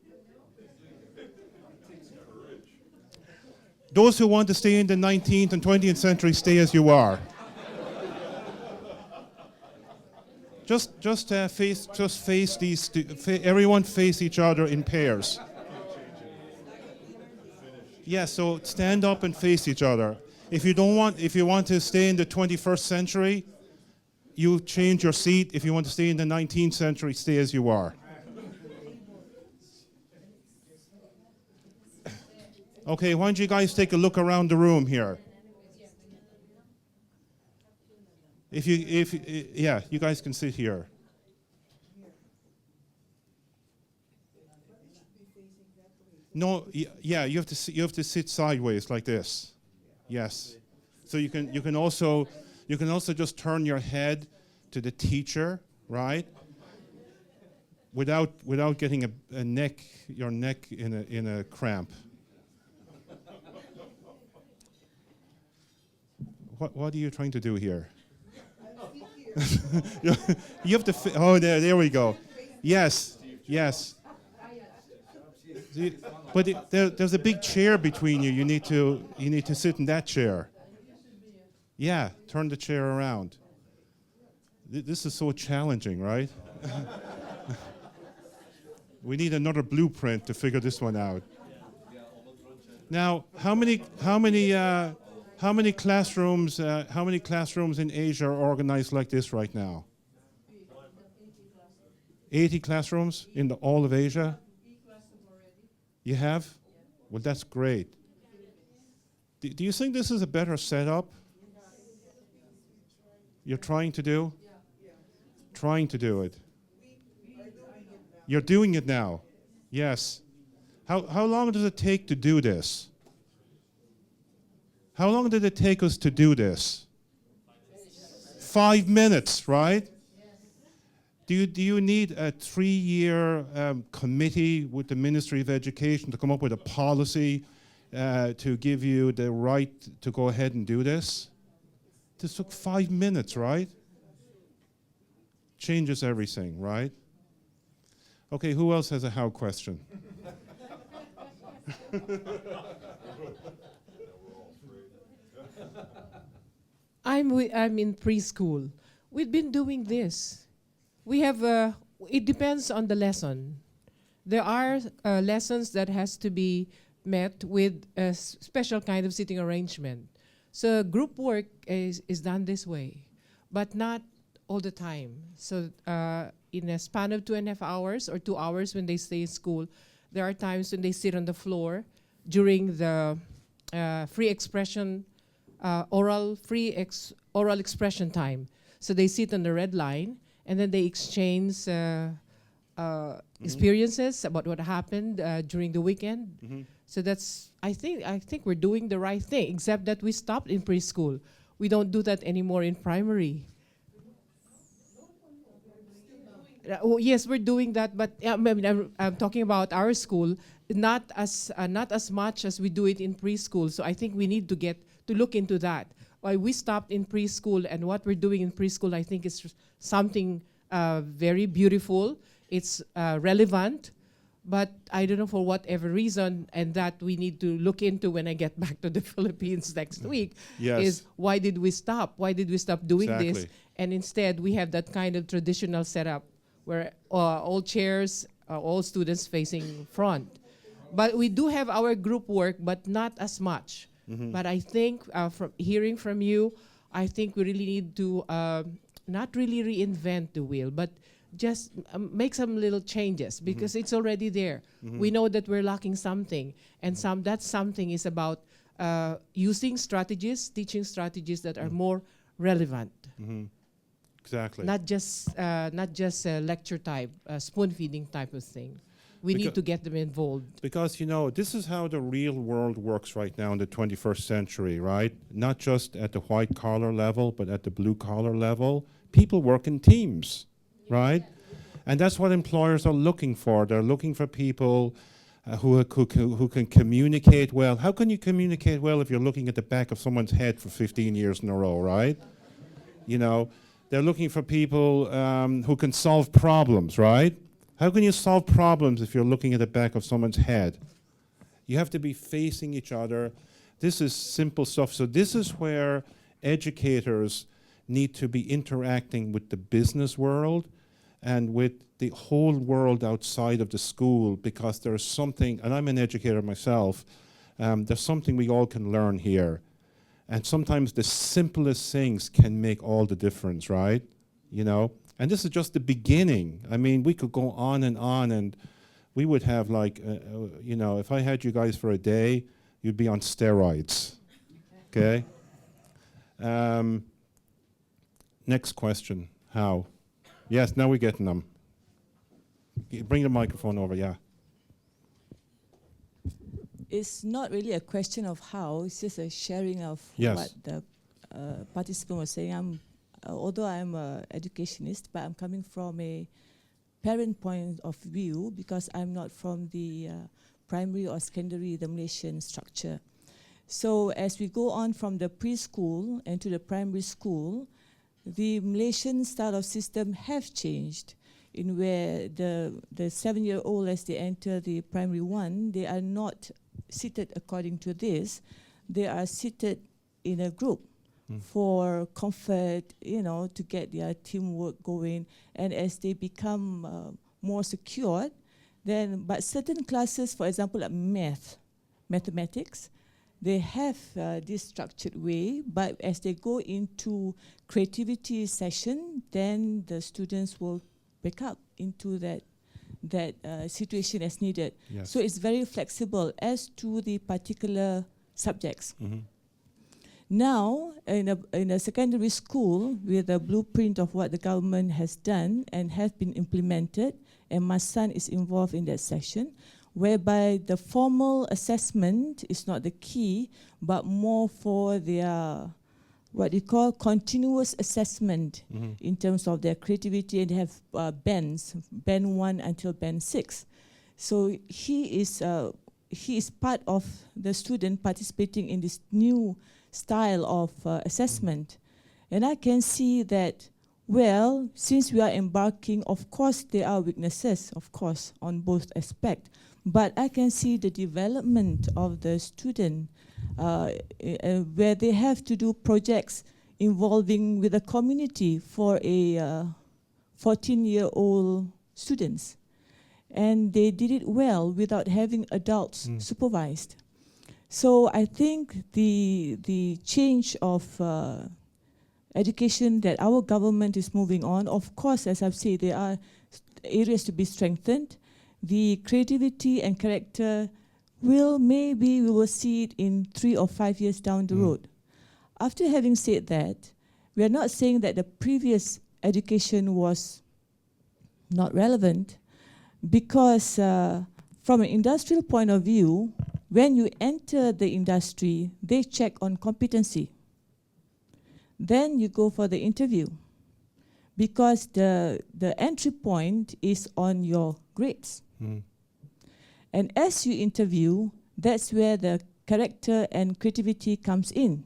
Those who want to stay in the 19th and 20th century, stay as you are. Face these. Everyone face each other in pairs. Yeah. So stand up and face each other. If you want to stay in the 21st century, you change your seat. If you want to stay in the 19th century, stay as you are. Okay, why don't you guys take a look around the room here? You guys can sit here. No, yeah, you have to sit sideways like this. Yes. So you can also just turn your head to the teacher, right? Without getting your neck in a cramp. What are you trying to do here? You have to. There we go. Yes. But there's a big chair between you. You need to sit in that chair. Yeah, turn the chair around. This is so challenging, right? We need another blueprint to figure this one out. Now, how many classrooms in Asia are organized like this right now? 80 classrooms in all of Asia? You have? Well, that's great. Do you think this is a better setup? You're trying to do? Trying to do it. You're doing it now. Yes. How long does it take to do this? How long did it take us to do this? 5 minutes, right? Do you need a 3-year committee with the Ministry of Education to come up with a policy to give you the right to go ahead and do this? This took 5 minutes, right? Changes everything, right? Okay, who else has a how question? I'm in preschool. We've been doing this. We have, it depends on the lesson. There are lessons that has to be met with a special kind of sitting arrangement. So group work is done this way, but not all the time. So in a span of 2.5 hours or 2 hours when they stay in school, there are times when they sit on the floor during the free expression, oral expression time. So they sit on the red line, and then they exchange experiences about what happened during the weekend. So that's, I think we're doing the right thing, except that we stopped in preschool. We don't do that anymore in primary. Oh, yes, we're doing that, but I'm talking about our school, not as much as we do it in preschool. So I think we need to look into that. Why we stopped in preschool and what we're doing in preschool, I think is something very beautiful. It's relevant, but I don't know for whatever reason, and that we need to look into when I get back to the Philippines next week. Yes. Is why did we stop? Why did we stop doing this? Exactly. And instead we have that kind of traditional setup where all chairs, all students facing front. But we do have our group work, but not as much. But I think from hearing from you, I think we really need to not really reinvent the wheel, but just make some little changes because it's already there. We know that we're lacking something, and that something is about using strategies, teaching strategies that are more relevant. Exactly. Not just a lecture type, spoon feeding type of thing. We need to get them involved. Because, you know, this is how the real world works right now in the 21st century, right? Not just at the white collar level, but at the blue collar level. People work in teams, right? And that's what employers are looking for. They're looking for people who can communicate well. How can you communicate well if you're looking at the back of someone's head for 15 years in a row, right? You know, they're looking for people who can solve problems, right? How can you solve problems if you're looking at the back of someone's head? You have to be facing each other. This is simple stuff. So this is where educators need to be interacting with the business world and with the whole world outside of the school, because there's something, and I'm an educator myself, there's something we all can learn here. And sometimes the simplest things can make all the difference, right? You know? And this is just the beginning. I mean, we could go on, and we would have like, you know, if I had you guys for a day, you'd be on steroids, okay? Next question, how? Yes, now we're getting them. Bring the microphone over, yeah. It's not really a question of how, it's just a sharing of Yes. what the participant was saying. Although I'm an educationist, but I'm coming from a parent point of view because I'm not from the primary or secondary, the Malaysian structure. So as we go on from the preschool and to the primary school, the Malaysian style of system have changed in where the 7-year-old, as they enter the primary one, they are not seated according to this. They are seated in a group for comfort, you know, to get their teamwork going. And as they become more secured, then, but certain classes, for example, like mathematics, they have this structured way, but as they go into creativity session, then the students will pick up into that situation as needed. Yes. So it's very flexible as to the particular subjects. Now, in a secondary school, with a blueprint of what the government has done and has been implemented, and my son is involved in that session, whereby the formal assessment is not the key, but more for their what you call continuous assessment in terms of their creativity, and they have bands, band 1 until band 6. So he is part of the student participating in this new style of assessment. And I can see that, well, since we are embarking, of course there are weaknesses, of course, on both aspects. But I can see the development of the student where they have to do projects involving with the community for a 14-year-old students. And they did it well without having adults supervised. So I think the change of education that our government is moving on, of course, as I've said, there are areas to be strengthened. The creativity and character maybe we will see it in 3 or 5 years down the road. After having said that, we are not saying that the previous education was not relevant, because from an industrial point of view, when you enter the industry, they check on competency. Then you go for the interview, because the entry point is on your grades. And as you interview, that's where the character and creativity comes in.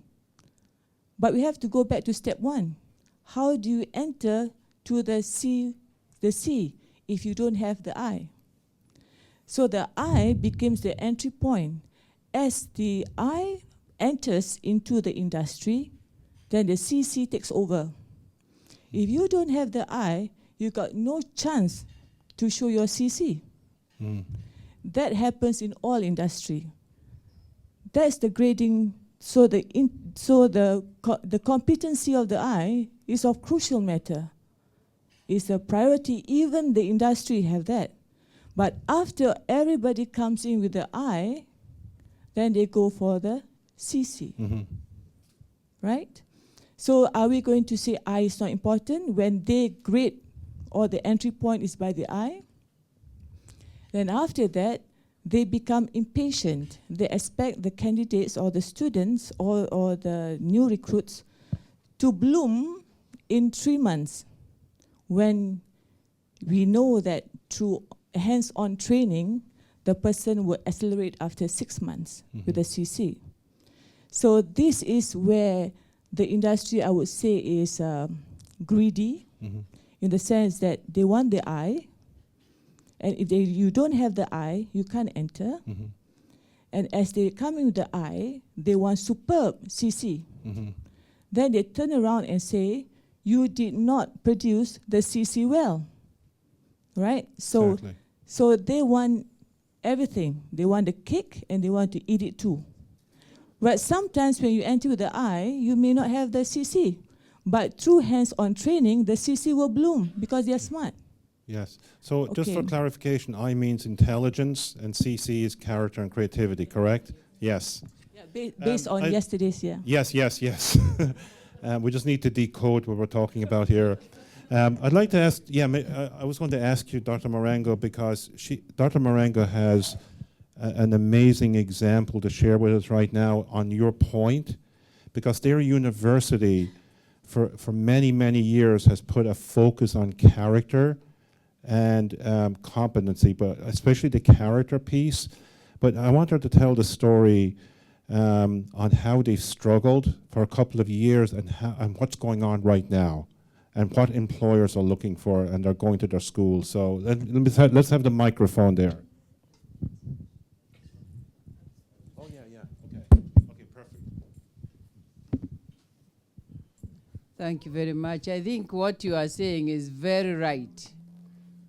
But we have to go back to step 1. How do you enter to the C if you don't have the I? So the I becomes the entry point. As the I enters into the industry, then the CC takes over. If you don't have the I, you got no chance to show your CC. That happens in all industry. That's the grading. So the competency of the I is of crucial matter. It's a priority. Even the industry have that. But after everybody comes in with the I, then they go for the CC. Right? So are we going to say I is not important when they grade or the entry point is by the I? Then after that, they become impatient. They expect the candidates or the students or the new recruits to bloom in 3 months, when we know that through hands-on training, the person will accelerate after 6 months with a CC. So this is where the industry, I would say, is greedy, in the sense that they want the I, and if you don't have the I, you can't enter. And as they come in with the I, they want superb CC. Then they turn around and say, you did not produce the CC well, right? So, Exactly. so they want everything. They want the cake and they want to eat it too. But sometimes when you enter with the I, you may not have the CC. But through hands-on training, the CC will bloom because they're smart. Yes. So just for Okay. clarification, I means intelligence and CC is character and creativity, correct? Yes. Yeah, based on yesterday's, yeah. Yes, yes, yes. We just need to decode what we're talking about here. I'd like to ask, I was going to ask you, Dr. Marengo, because Dr. Marengo has an amazing example to share with us right now on your point, because their university for many, many years has put a focus on character and competency, but especially the character piece. But I want her to tell the story on how they struggled for a couple of years and what's going on right now and what employers are looking for, and they're going to their schools. So let's have the microphone there. Oh, yeah, okay. Okay, perfect. Thank you very much. I think what you are saying is very right.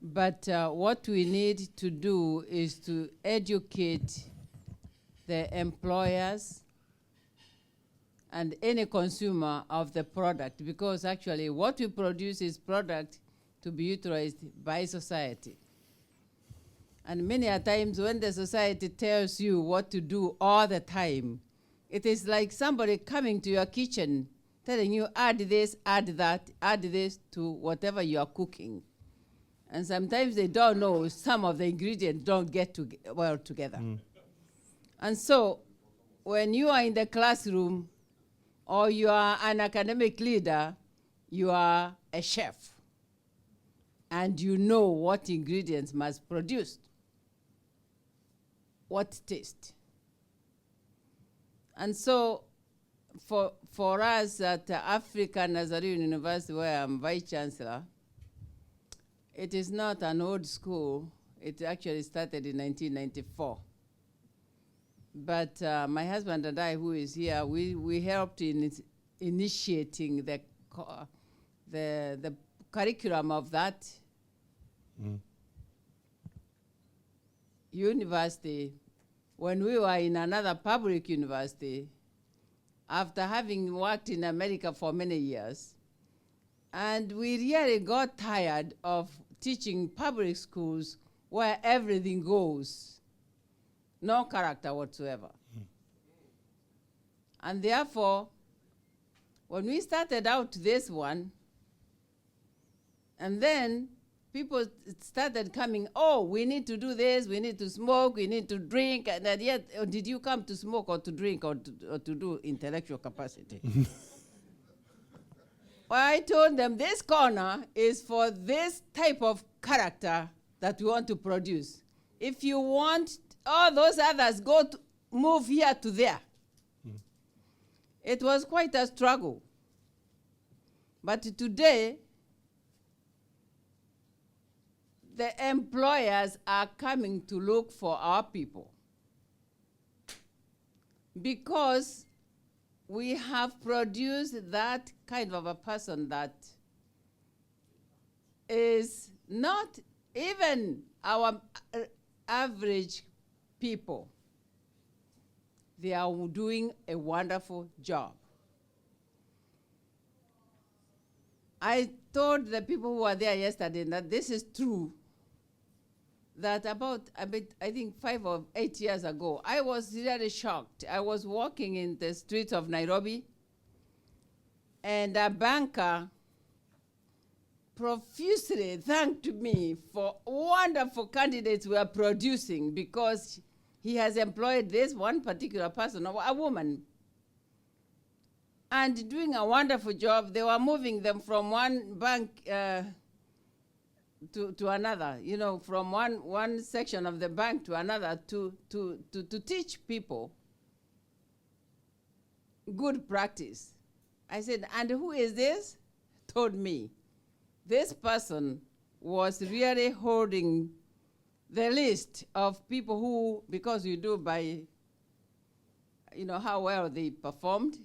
But what we need to do is to educate the employers and any consumer of the product, because actually what we produce is product to be utilized by society. And many a times when the society tells you what to do all the time, it is like somebody coming to your kitchen telling you, add this, add that, add this to whatever you are cooking. And sometimes they don't know, some of the ingredients don't get well together. And so when you are in the classroom or you are an academic leader, you are a chef. And you know what ingredients must produce, what taste. And so for us at African Nazarene University, where I'm Vice Chancellor, it is not an old school. It actually started in 1994. But my husband and I, who is here, we helped in initiating the curriculum of that university when we were in another public university after having worked in America for many years. And we really got tired of teaching public schools where everything goes, no character whatsoever. And therefore, when we started out this one, and then people started coming, oh, we need to do this, we need to smoke, we need to drink, and yet, did you come to smoke or to drink or to do intellectual capacity? Well, I told them this corner is for this type of character that we want to produce. If you want all those others, move here to there. It was quite a struggle. But today, the employers are coming to look for our people because we have produced that kind of a person that is not even our average people. They are doing a wonderful job. I told the people who were there yesterday that this is true, that I think 5 or 8 years ago, I was really shocked. I was walking in the streets of Nairobi, and a banker profusely thanked me for wonderful candidates we are producing because he has employed this one particular person, a woman, and doing a wonderful job. They were moving them from one bank to another, from one section of the bank to another to teach people good practice. I said, and who is this? Told me. This person was really holding the list of people who, because you do by, how well they performed,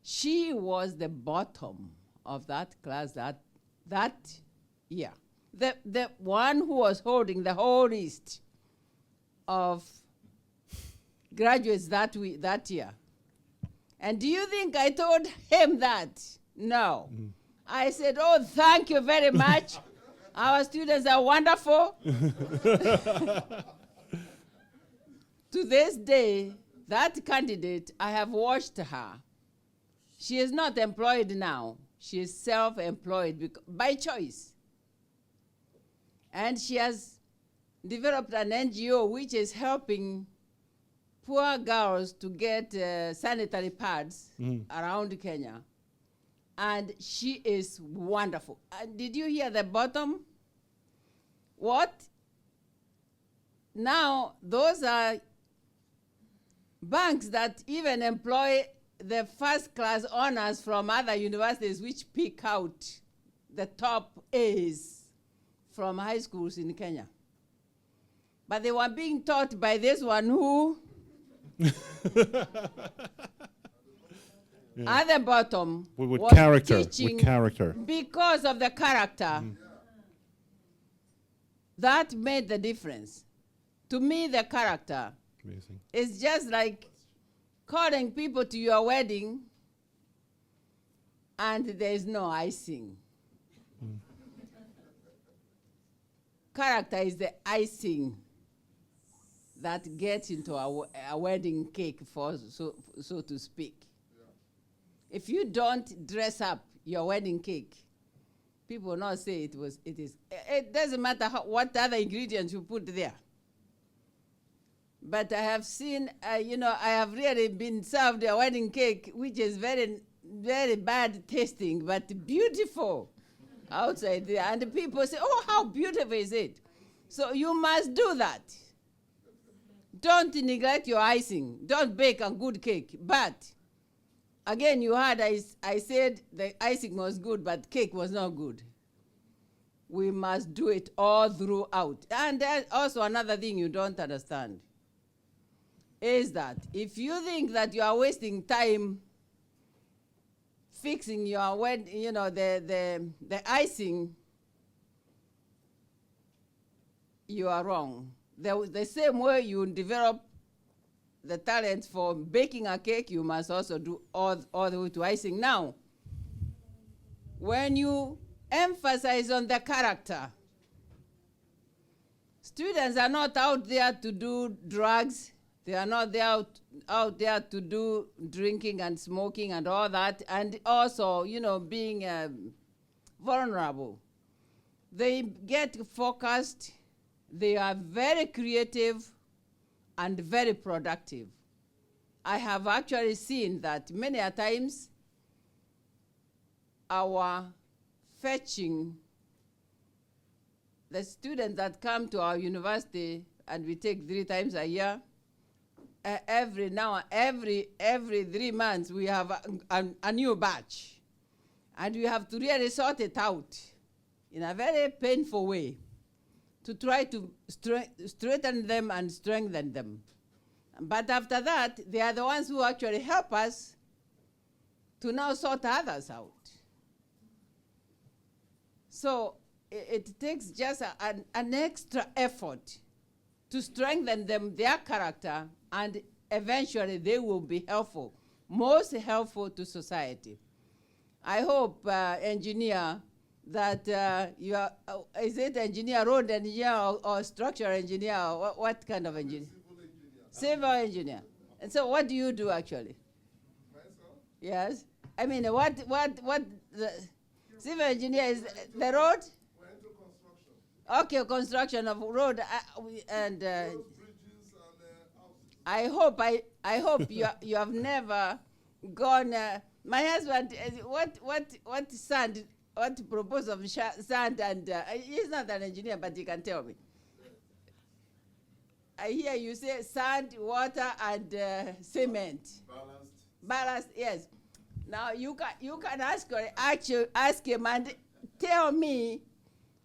she was the bottom of that class that year. The one who was holding the whole list of graduates that year. And do you think I told him that? No. I said, oh, thank you very much. Our students are wonderful. To this day, that candidate, I have watched her. She is not employed now. She is self-employed by choice. And she has developed an NGO which is helping poor girls to get sanitary pads around Kenya. And she is wonderful. Did you hear the bottom? What? Now, those are banks that even employ the first-class honors from other universities which pick out the top A's from high schools in Kenya. But they were being taught by this one who, at the bottom, With was character, teaching with character. because of the character. That made the difference. To me, the character Amazing. is just like calling people to your wedding and there is no icing. Character is the icing that gets into a wedding cake, so to speak. If you don't dress up your wedding cake, people will not say it is. It doesn't matter what other ingredients you put there. But I have seen, I have really been served a wedding cake, which is very, very bad tasting, but beautiful outside there. And the people say, oh, how beautiful is it? So you must do that. Don't neglect your icing. Don't bake a good cake. But again, you heard I said the icing was good, but cake was not good. We must do it all throughout. And then also another thing you don't understand is that if you think that you are wasting time fixing your the icing, you are wrong. The same way you develop the talent for baking a cake, you must also do all the way to icing. Now, when you emphasize on the character, students are not out there to do drugs. They are not out there to do drinking and smoking and all that, and also, being vulnerable. They get focused. They are very creative and very productive. I have actually seen that many a times our fetching, the students that come to our university, and we take 3 times a year, every 3 months we have a new batch, and we have to really sort it out in a very painful way to try to straighten them and strengthen them. But after that, they are the ones who actually help us to now sort others out. So it takes just an extra effort to strengthen them, their character, and eventually they will be helpful, most helpful to society. I hope, engineer, that you are, is it engineer, road engineer, or structural engineer, or what kind of engineer? Civil engineer. And so what do you do actually? Myself? Yes. I mean, what the civil engineer is the road? We're into construction. Okay, construction of road, and Roads, bridges, and houses. I hope you have never gone. My husband, what sand? What proposal of sand? And he's not an engineer, but he can tell me. I hear you say sand, water, and cement. Ballast, yes. Now you can ask him and tell me,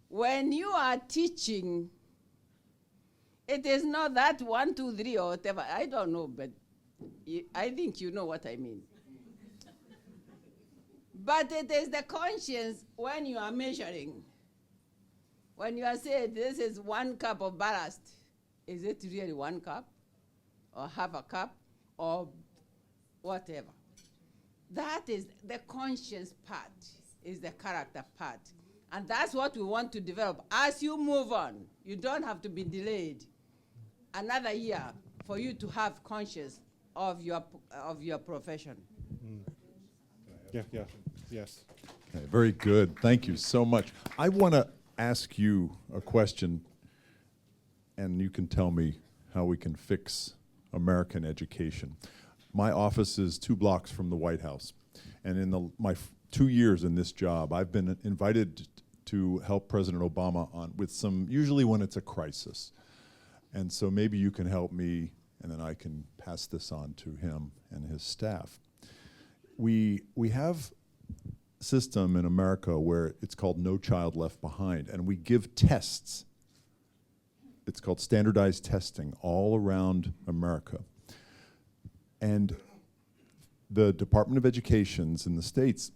when you are teaching, it is not that 1, 2, 3 or whatever. I don't know, but I think you know what I mean. But it is the conscience when you are measuring. When you are saying this is 1 cup of ballast, is it really 1 cup? Or half a cup? Or whatever? That is the conscience part, is the character part. And that's what we want to develop. As you move on, you don't have to be delayed another year for you to have conscience of your profession. Yes. Okay, very good. Thank you so much. I want to ask you a question, and you can tell me how we can fix American education. My office is 2 blocks from the White House, and in my 2 years in this job, I've been invited to help President Obama with some, usually when it's a crisis. And so maybe you can help me, and then I can pass this on to him and his staff. We have a system in America where it's called No Child Left Behind, and we give tests. It's called standardized testing all around America. And the Department of Educations in the states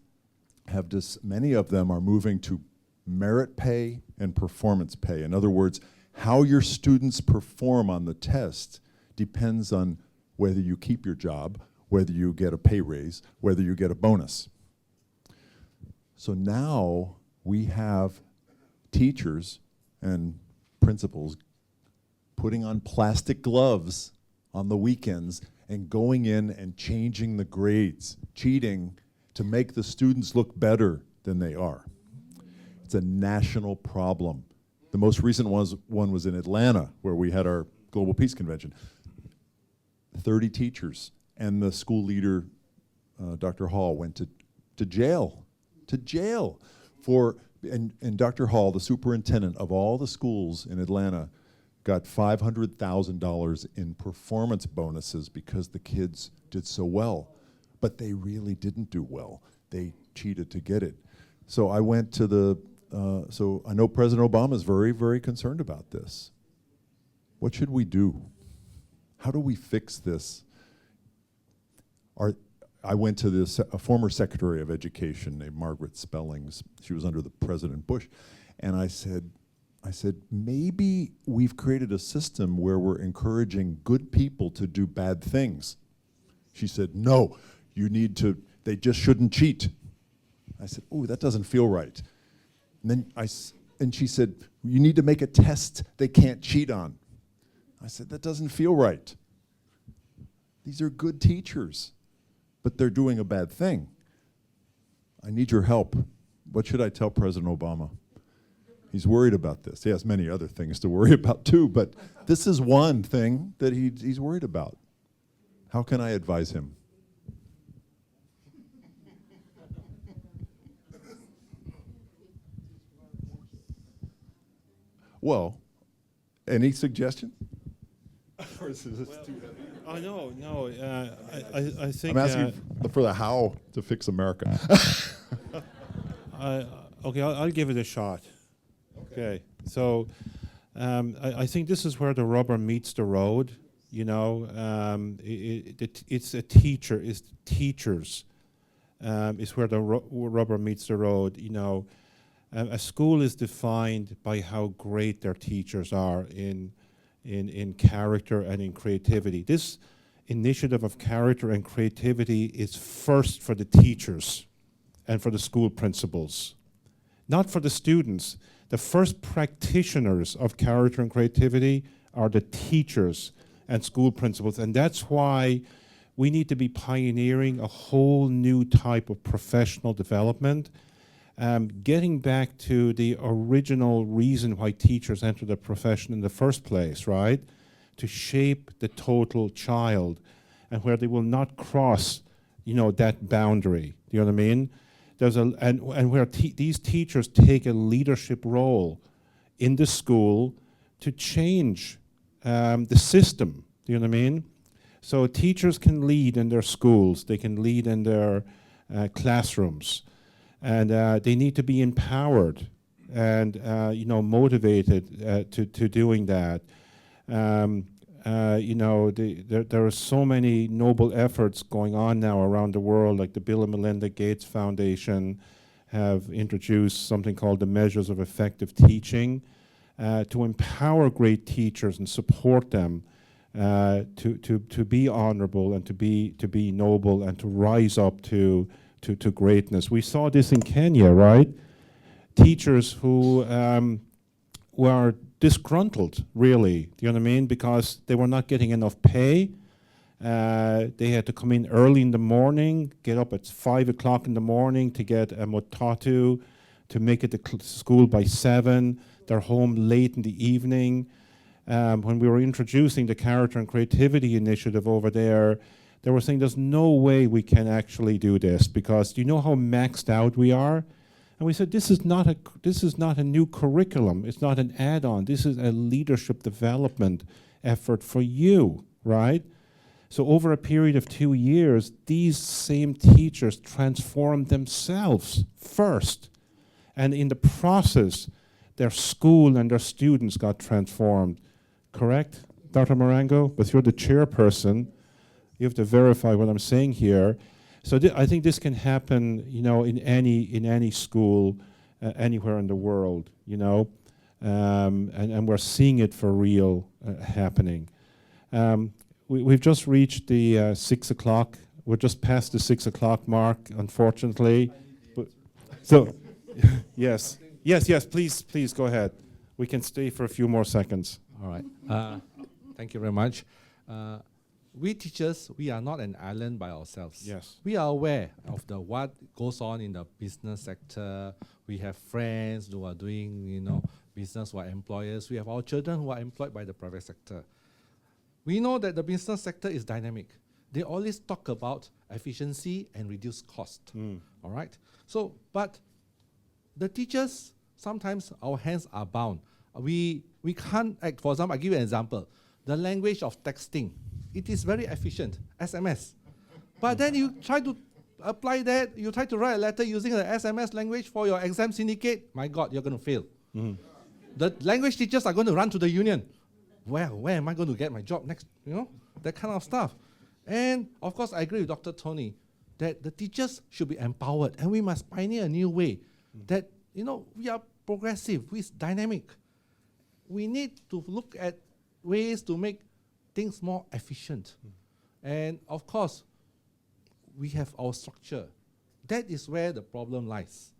have many of them are moving to merit pay and performance pay. In other words, how your students perform on the test depends on whether you keep your job, whether you get a pay raise, whether you get a bonus. So now we have teachers and principals putting on plastic gloves on the weekends and going in and changing the grades, cheating to make the students look better than they are. It's a national problem. The most recent one was in Atlanta, where we had our Global Peace Convention. 30 teachers, and the school leader, Dr. Hall, went to jail and Dr. Hall, the superintendent of all the schools in Atlanta, got $500,000 in performance bonuses because the kids did so well. But they really didn't do well. They cheated to get it. So I went to so I know President Obama is very, very concerned about this. What should we do? How do we fix this? I went to a former Secretary of Education named Margaret Spellings. She was under the President Bush. And I said, maybe we've created a system where we're encouraging good people to do bad things. She said, no, they just shouldn't cheat. I said, oh, that doesn't feel right. And then she said, you need to make a test they can't cheat on. I said, that doesn't feel right. These are good teachers, but they're doing a bad thing. I need your help. What should I tell President Obama? He's worried about this. He has many other things to worry about too, but this is one thing that he's worried about. How can I advise him? Well, any suggestion? Or is this too heavy? Oh, no. I think. I'm asking for the how to fix America. Okay, I'll give it a shot. Okay. So I think this is where the rubber meets the road. You know, it's teachers. Is where the rubber meets the road. You know, a school is defined by how great their teachers are in character and in creativity. This initiative of character and creativity is first for the teachers and for the school principals, not for the students. The first practitioners of character and creativity are the teachers and school principals, and that's why we need to be pioneering a whole new type of professional development, getting back to the original reason why teachers entered the profession in the first place, right? To shape the total child, and where they will not cross, that boundary. Do you know what I mean? And where these teachers take a leadership role in the school to change the system. Do you know what I mean? So teachers can lead in their schools. They can lead in their classrooms. And they need to be empowered and motivated to doing that. There are so many noble efforts going on now around the world, like the Bill and Melinda Gates Foundation have introduced something called the Measures of Effective Teaching to empower great teachers and support them to be honorable and to be noble and to rise up to greatness. We saw this in Kenya, right? Teachers who were disgruntled, really, do you know what I mean? Because they were not getting enough pay. They had to come in early in the morning, get up at 5 o'clock in the morning to get a motatu, to make it to school by 7. They're home late in the evening. When we were introducing the Character and Creativity Initiative over there, they were saying there's no way we can actually do this because do you know how maxed out we are? And we said this is not a new curriculum. It's not an add-on. This is a leadership development effort for you, right? So over a period of 2 years, these same teachers transformed themselves first. And in the process, their school and their students got transformed. Correct, Dr. Marango? But you're the chairperson. You have to verify what I'm saying here. So I think this can happen, in any school, anywhere in the world, and we're seeing it for real happening. We've just reached the 6 o'clock. We're just past the 6 o'clock mark, unfortunately. So, yes, please go ahead. We can stay for a few more seconds. All right. Thank you very much. We teachers, we are not an island by ourselves. Yes. We are aware of what goes on in the business sector. We have friends who are doing, business, who are employers. We have our children who are employed by the private sector. We know that the business sector is dynamic. They always talk about efficiency and reduce cost. All right? So, but the teachers, sometimes our hands are bound. We can't act. For example, I give you an example. The language of texting. It is very efficient, SMS. But then you try to apply that, you try to write a letter using the SMS language for your exam syndicate, my God, you're going to fail. The language teachers are going to run to the union. Where am I going to get my job next? You know, that kind of stuff. And of course, I agree with Dr. Tony that the teachers should be empowered, and we must pioneer a new way that, you know, we are progressive, we're dynamic. We need to look at ways to make things more efficient. And of course, we have our structure. That is where the problem lies.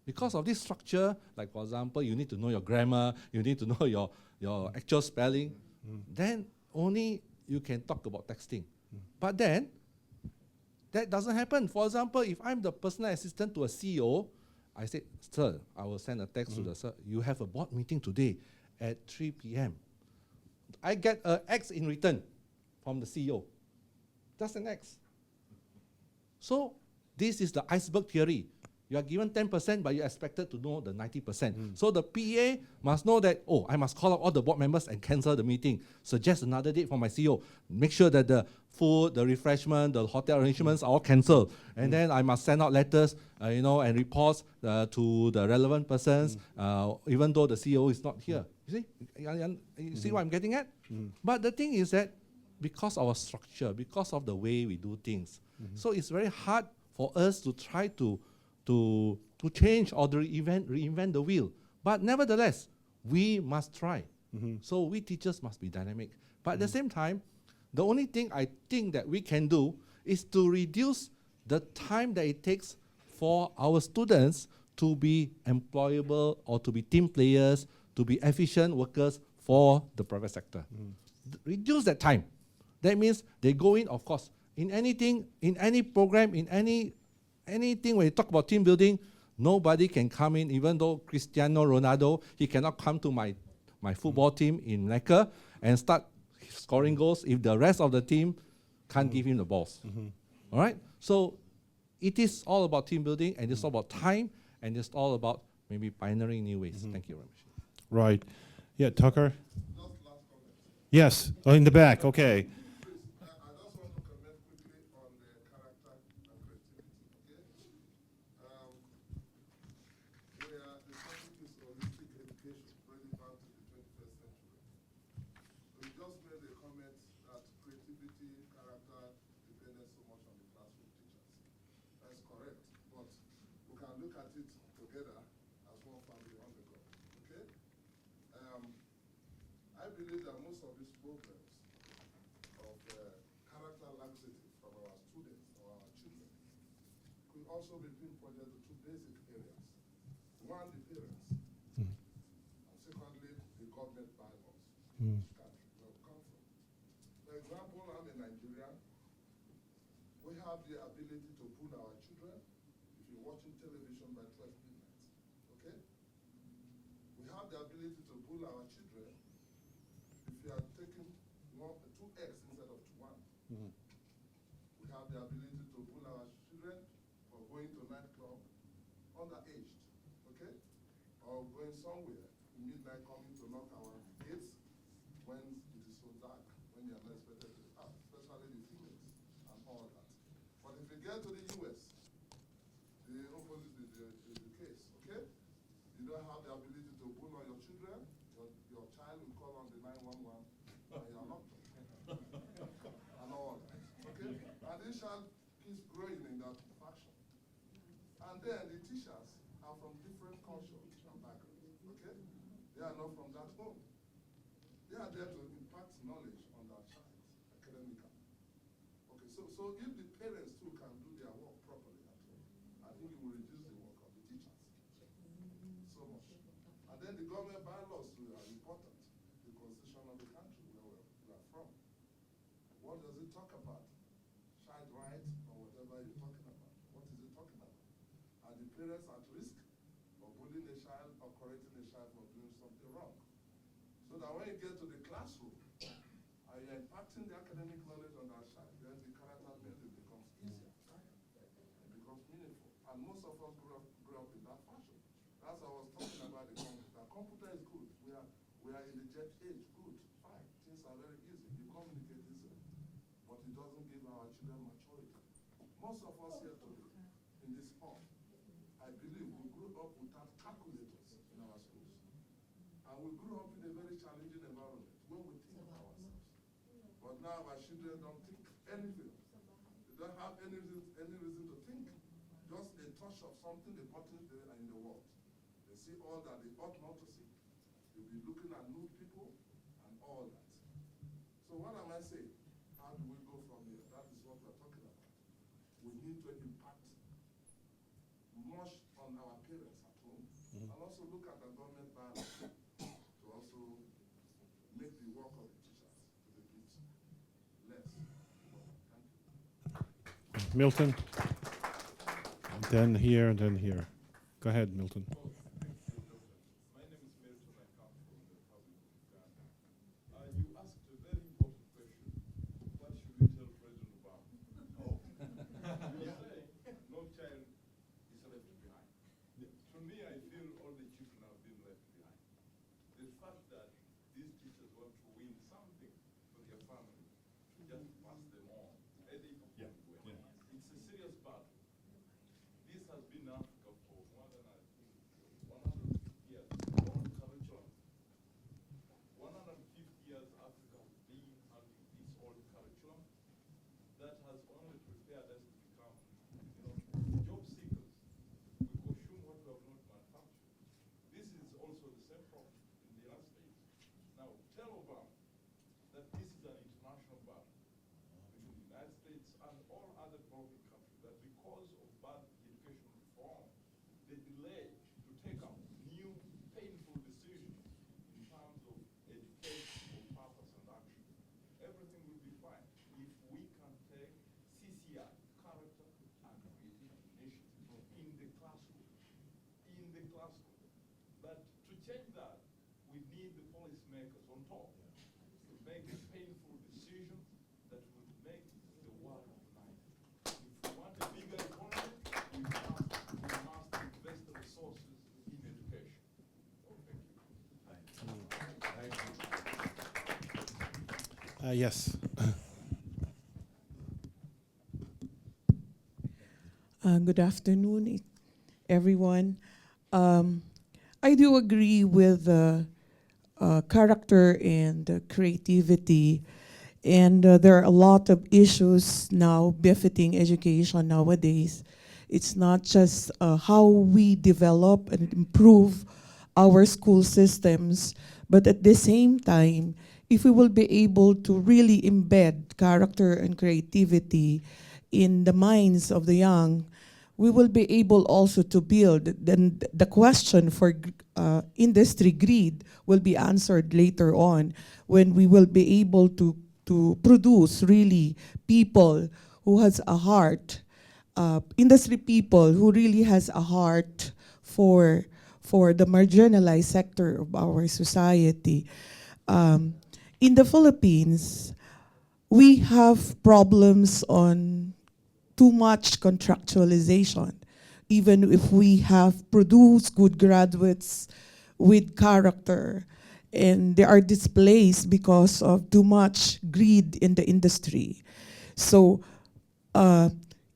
Because of this structure, like for example, you need to know your grammar, you need to know your actual spelling, then only you can talk about texting. But then, that doesn't happen. For example, if I'm the personal assistant to a CEO, I say, sir, I will send a text to the sir, you have a board meeting today at 3 p.m. I get an X in return from the CEO. Just an X. So this is the iceberg theory. You are given 10%, but you're expected to know the 90%. So the PA must know that, oh, I must call up all the board members and cancel the meeting. Suggest another date for my CEO. Make sure that the food, the refreshment, the hotel arrangements are all cancelled. And then I must send out letters, and reports to the relevant persons, even though the CEO is not here. You see? You see what I'm getting at? But the thing is that because of our structure, because of the way we do things, so it's very hard for us to try to change or to reinvent the wheel. But nevertheless, we must try. So we teachers must be dynamic. But at the same time, the only thing I think that we can do is to reduce the time that it takes for our students to be employable or to be team players, to be efficient workers for the private sector. Reduce that time. That means they go in, of course, in anything, in any program, in anything when you talk about team building, nobody can come in, even though Cristiano Ronaldo, he cannot come to my football team in Malacca and start scoring goals if the rest of the team can't give him the balls. All right? So it is all about team building, and it's all about time, and it's all about maybe pioneering new ways. Thank you very much. Right. Yeah, Tucker? Just last comment. Yes. Oh, in the back. Okay. I just want to comment quickly on the character and creativity. Okay? The topic is holistic education, bringing back to the 21st century. So you just made a comment that creativity, character depended so much on the classroom teachers. That's correct, but we can look at it together as one family on the go. Okay? I believe that most of these programs of character laxity from our students or our children could also be pinpointed to two basic areas. One, the parents, and secondly, the government bylaws, which country where we come from. For example, I'm in Nigeria. We have the ability to pull our children if you're watching television by 12 midnight. Okay? We have the ability to pull our children if you are taking 2x instead of 1. We have the ability to pull our children for going to nightclub underaged, okay? Or going somewhere in midnight coming to knock our gates when it is so dark, when they are not expected to be out, especially the females and all that. But if you get to the US, the opposite is the case, okay? You don't have the ability to pull on your children. Your child will call on the 911 and you're locked up. And all that, okay? And this child keeps growing in that fashion. And then the teachers are from different cultures and backgrounds, okay? They are not from that home. They are there to impart knowledge on that child, academically. Okay, so if the parents too can do their work properly at home, I think it will reduce the work of the teachers so much. And then the government bylaws too are important. The constitution of the country where we are from. What does it talk about? Child rights or whatever you're talking about. What is it talking about? Are the parents at risk of bullying a child or correcting a child for doing something wrong? So that when you get to the classroom and you're impacting putting the academic knowledge on our side, then the character building becomes easier, right? It becomes meaningful. And most of us grew up in that fashion. As I was talking about the computer, computer is good. We are in the jet age, good, fine. Things are very easy. You communicate easily. But it doesn't give our children maturity. Most of us here today, in this hall, I believe we grew up without calculators in our schools. And we grew up in a very challenging environment when we think of ourselves. But now our children don't think anything. They don't have any reason to think. Just a touch of something, they put it there in the world. They see all that they ought not to see. They'll be looking at new people and all that. So what am I saying? How do we go from here? That is what we're talking about. We need to impact much on our parents at home, and also look at the government balance to also make the work of the teachers to be bit less. Thank you. Milton. And then here, and then here. Go ahead, Milton. My name is Milton. I come from the Republic of Uganda. You asked a very important question. What should we tell President Obama? You say no child is left behind. To me, I feel all the children have been left behind. The fact that these teachers want to win something for their family to just pass them on. It's a serious battle. This has been in Africa for more than 150 years. Old curriculum. 150 years Africa has been having this old curriculum that has only prepared us to become, job seekers. We consume what we have not manufactured. This is also the same problem in the United States. Now, tell Obama that this is an international battle between the United States and all other developing countries, that because of bad education reform, they delay to take up new painful decisions in terms of education, of purpose and action. Everything will be fine if we can take CCI, character and creative initiative, in the classroom. But to change that, we need the policymakers on top to make painful decisions that would make the world nice. If we want a bigger economy, we must invest the resources in education. Oh, thank you. Yes. Good afternoon, everyone. I do agree with character and creativity, and there are a lot of issues now befitting education nowadays. It's not just how we develop and improve our school systems, but at the same time, if we will be able to really embed character and creativity in the minds of the young, we will be able also to build. Then the question for industry greed will be answered later on, when we will be able to produce really people who has a heart, industry people who really has a heart for the marginalized sector of our society. In the Philippines, we have problems on too much contractualization. Even if we have produced good graduates with character, and they are displaced because of too much greed in the industry. So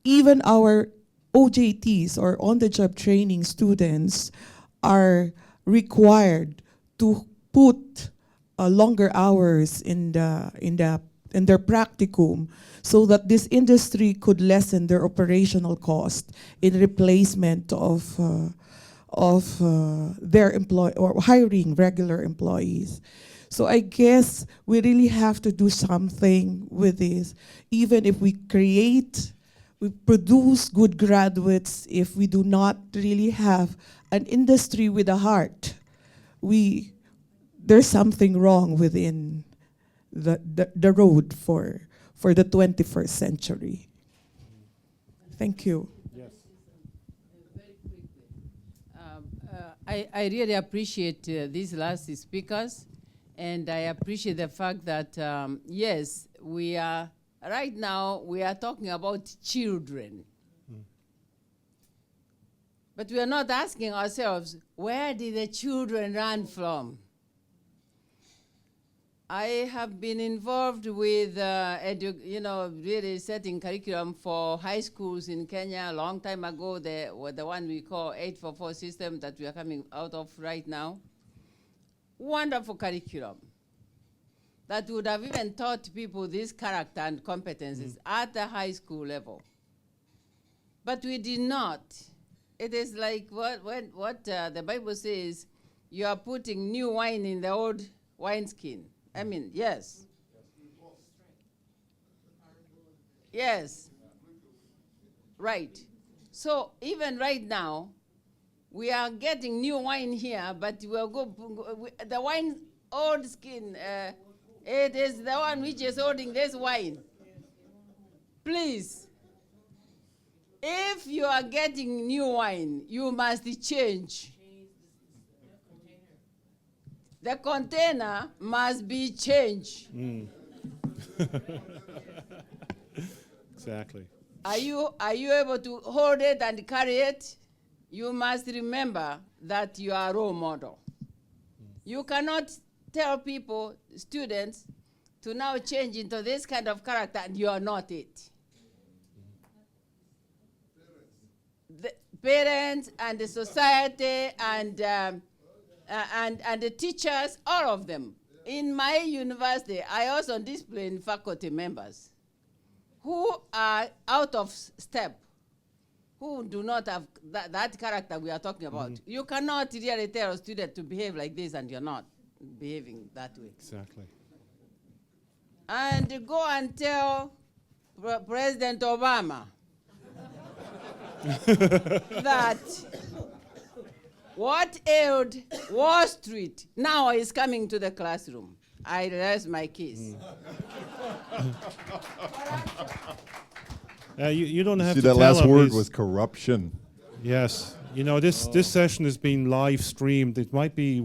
even our OJTs, or on-the-job training students, are required to put longer hours in their practicum, so that this industry could lessen their operational cost in replacement of their employee, or hiring regular employees. So I guess we really have to do something with this. Even if we produce good graduates, if we do not really have an industry with a heart, there's something wrong within the road for the 21st century. Thank you. Yes. Very quickly. I really appreciate these last speakers. And I appreciate the fact that, yes, we are, right now, we are talking about children. But we are not asking ourselves, where did the children run from? I have been involved with, really setting curriculum for high schools in Kenya a long time ago, the one we call 844 system that we are coming out of right now. Wonderful curriculum that would have even taught people this character and competencies at the high school level. But we did not. It is like what the Bible says, you are putting new wine in the old wineskin. I mean, yes. Yes. Right. So even right now, we are getting new wine here, but we'll the wine, old skin, it is the one which is holding this wine. Please. If you are getting new wine, you must change. The container must be changed. Exactly. Are you able to hold it and carry it? You must remember that you are a role model. You cannot tell people, students, to now change into this kind of character and you are not it. The parents and the society and the teachers, all of them. In my university, I also discipline faculty members who are out of step, who do not have that character we are talking about. You cannot really tell a student to behave like this and you're not behaving that way. Exactly. And go and tell President Obama that what ailed Wall Street now is coming to the classroom. I rest my case. You don't have See, to that tell last them word this- was corruption. Yes, you know this session is being live streamed. It might be he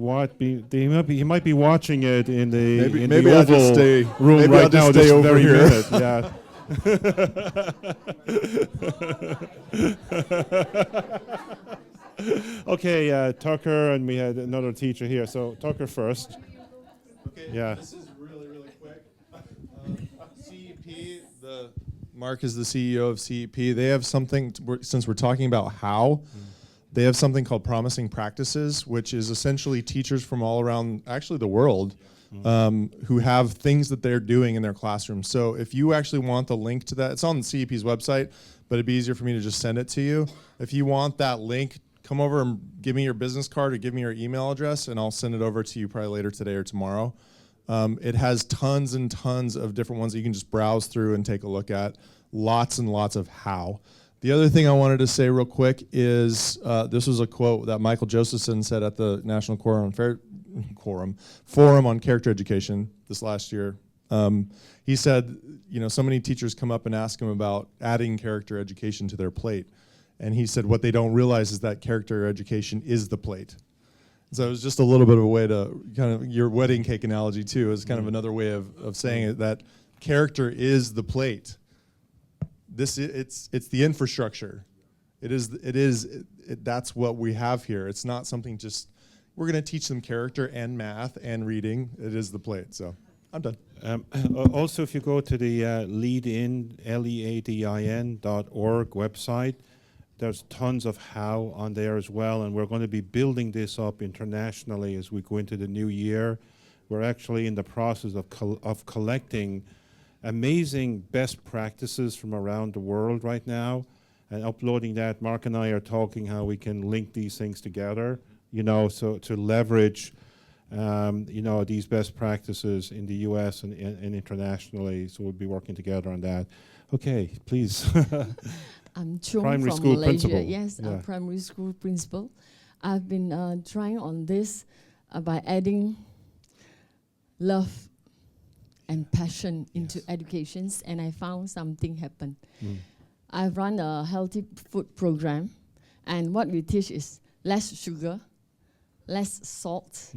might be watching it in the Maybe I'll Oval just stay. room Maybe right I'll just now. stay This over very here. minute. Yeah. Okay, Tucker, and we had another teacher here. So Tucker first. Okay, Yeah. this is really, really quick. CEP, Mark is the CEO of CEP. They have something, since we're talking about how, they have something called Promising Practices, which is essentially teachers from all around, actually the world, who have things that they're doing in their classroom. So if you actually want the link to that, it's on the CEP's website, but it'd be easier for me to just send it to you. If you want that link, come over and give me your business card or give me your email address, and I'll send it over to you probably later today or tomorrow. It has tons and tons of different ones that you can just browse through and take a look at. Lots and lots of how. The other thing I wanted to say real quick is this was a quote that Michael Josephson said at the National Forum on Character Education this last year. He said, so many teachers come up and ask him about adding character education to their plate. And he said what they don't realize is that character education is the plate. So it was just a little bit of a way to kind of, your wedding cake analogy too, is kind of another way of saying it, that character is the plate. It's the infrastructure. That's what we have here. It's not something just, we're gonna teach them character and math and reading. It is the plate, so I'm done. Also, if you go to the leadin, leadin.org website, there's tons of how on there as well, and we're going to be building this up internationally as we go into the new year. We're actually in the process of collecting amazing best practices from around the world right now and uploading that. Mark and I are talking how we can link these things together, so to leverage these best practices in the US and internationally. So we'll be working together on that. Okay, please. I'm Chung Primary from school Malaysia. principal. Yes, Yeah. primary school principal. I've been trying on this by adding love and passion into educations, and I found something happen. I've run a healthy food program, and what we teach is less sugar, less salt,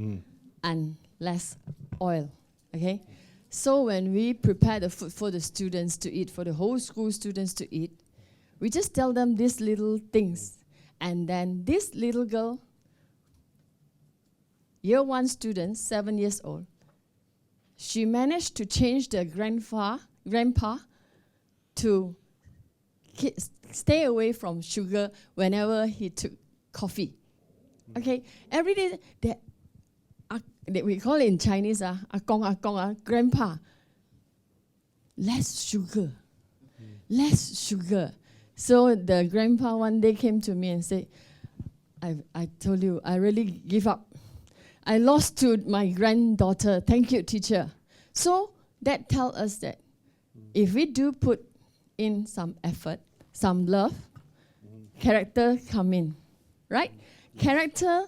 and less oil, okay? So when we prepare the food for the students to eat, for the whole school students to eat, we just tell them these little things. And then this little girl, year 1 student, 7 years old, she managed to change the grandpa to stay away from sugar whenever he took coffee. Okay, every day, we call it in Chinese, grandpa, less sugar, less sugar. So the grandpa one day came to me and said, I told you, I really give up. I lost to my granddaughter. Thank you, teacher. So that tells us that if we do put in some effort, some love, character come in, right? Character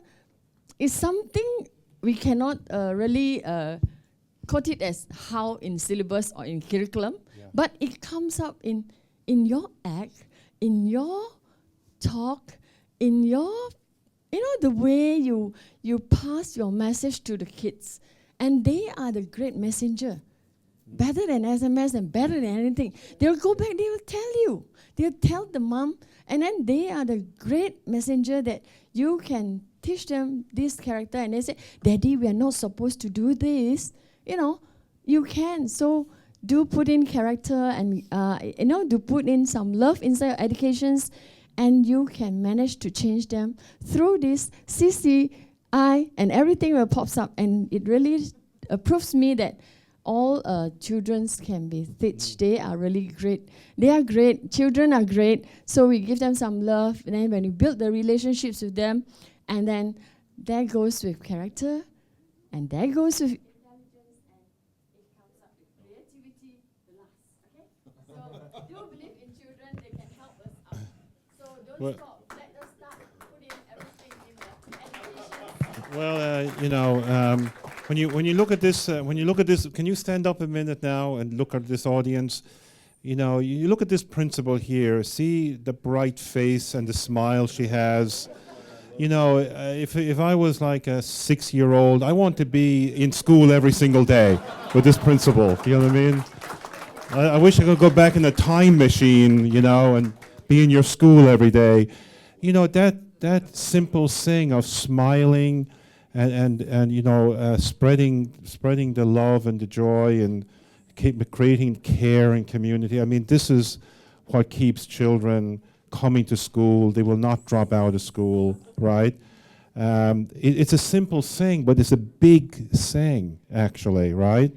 is something we cannot really quote it as how in syllabus or in curriculum, but it comes up in your act, in your talk, in your, the way you pass your message to the kids. And they are the great messenger. Better than SMS and better than anything. They'll go back, they will tell you. They'll tell the mom, and then they are the great messenger that you can teach them this character. And they say, Daddy, we are not supposed to do this. You can. So do put in character and, do put in some love inside your educations, and you can manage to change them through this CCI, and everything will pops up. And it really proves me that all children can be teach. They are really great. They are great. Children are great. So we give them some love. And then when you build the relationships with them, and then that goes with character, and that goes with intelligence, and it comes up with creativity, the last. Okay? So do believe in children. They can help us out. So don't stop. Let us start putting everything in the education. Well, when you look at this, can you stand up a minute now and look at this audience? You look at this principal here. See the bright face and the smile she has. If I was like a 6-year-old, I want to be in school every single day with this principal. You know what I mean? I wish I could go back in a time machine, and be in your school every day. That simple thing of smiling and spreading the love and the joy and creating care and community. I mean, this is what keeps children coming to school. They will not drop out of school, right? It's a simple thing, but it's a big thing, actually, right?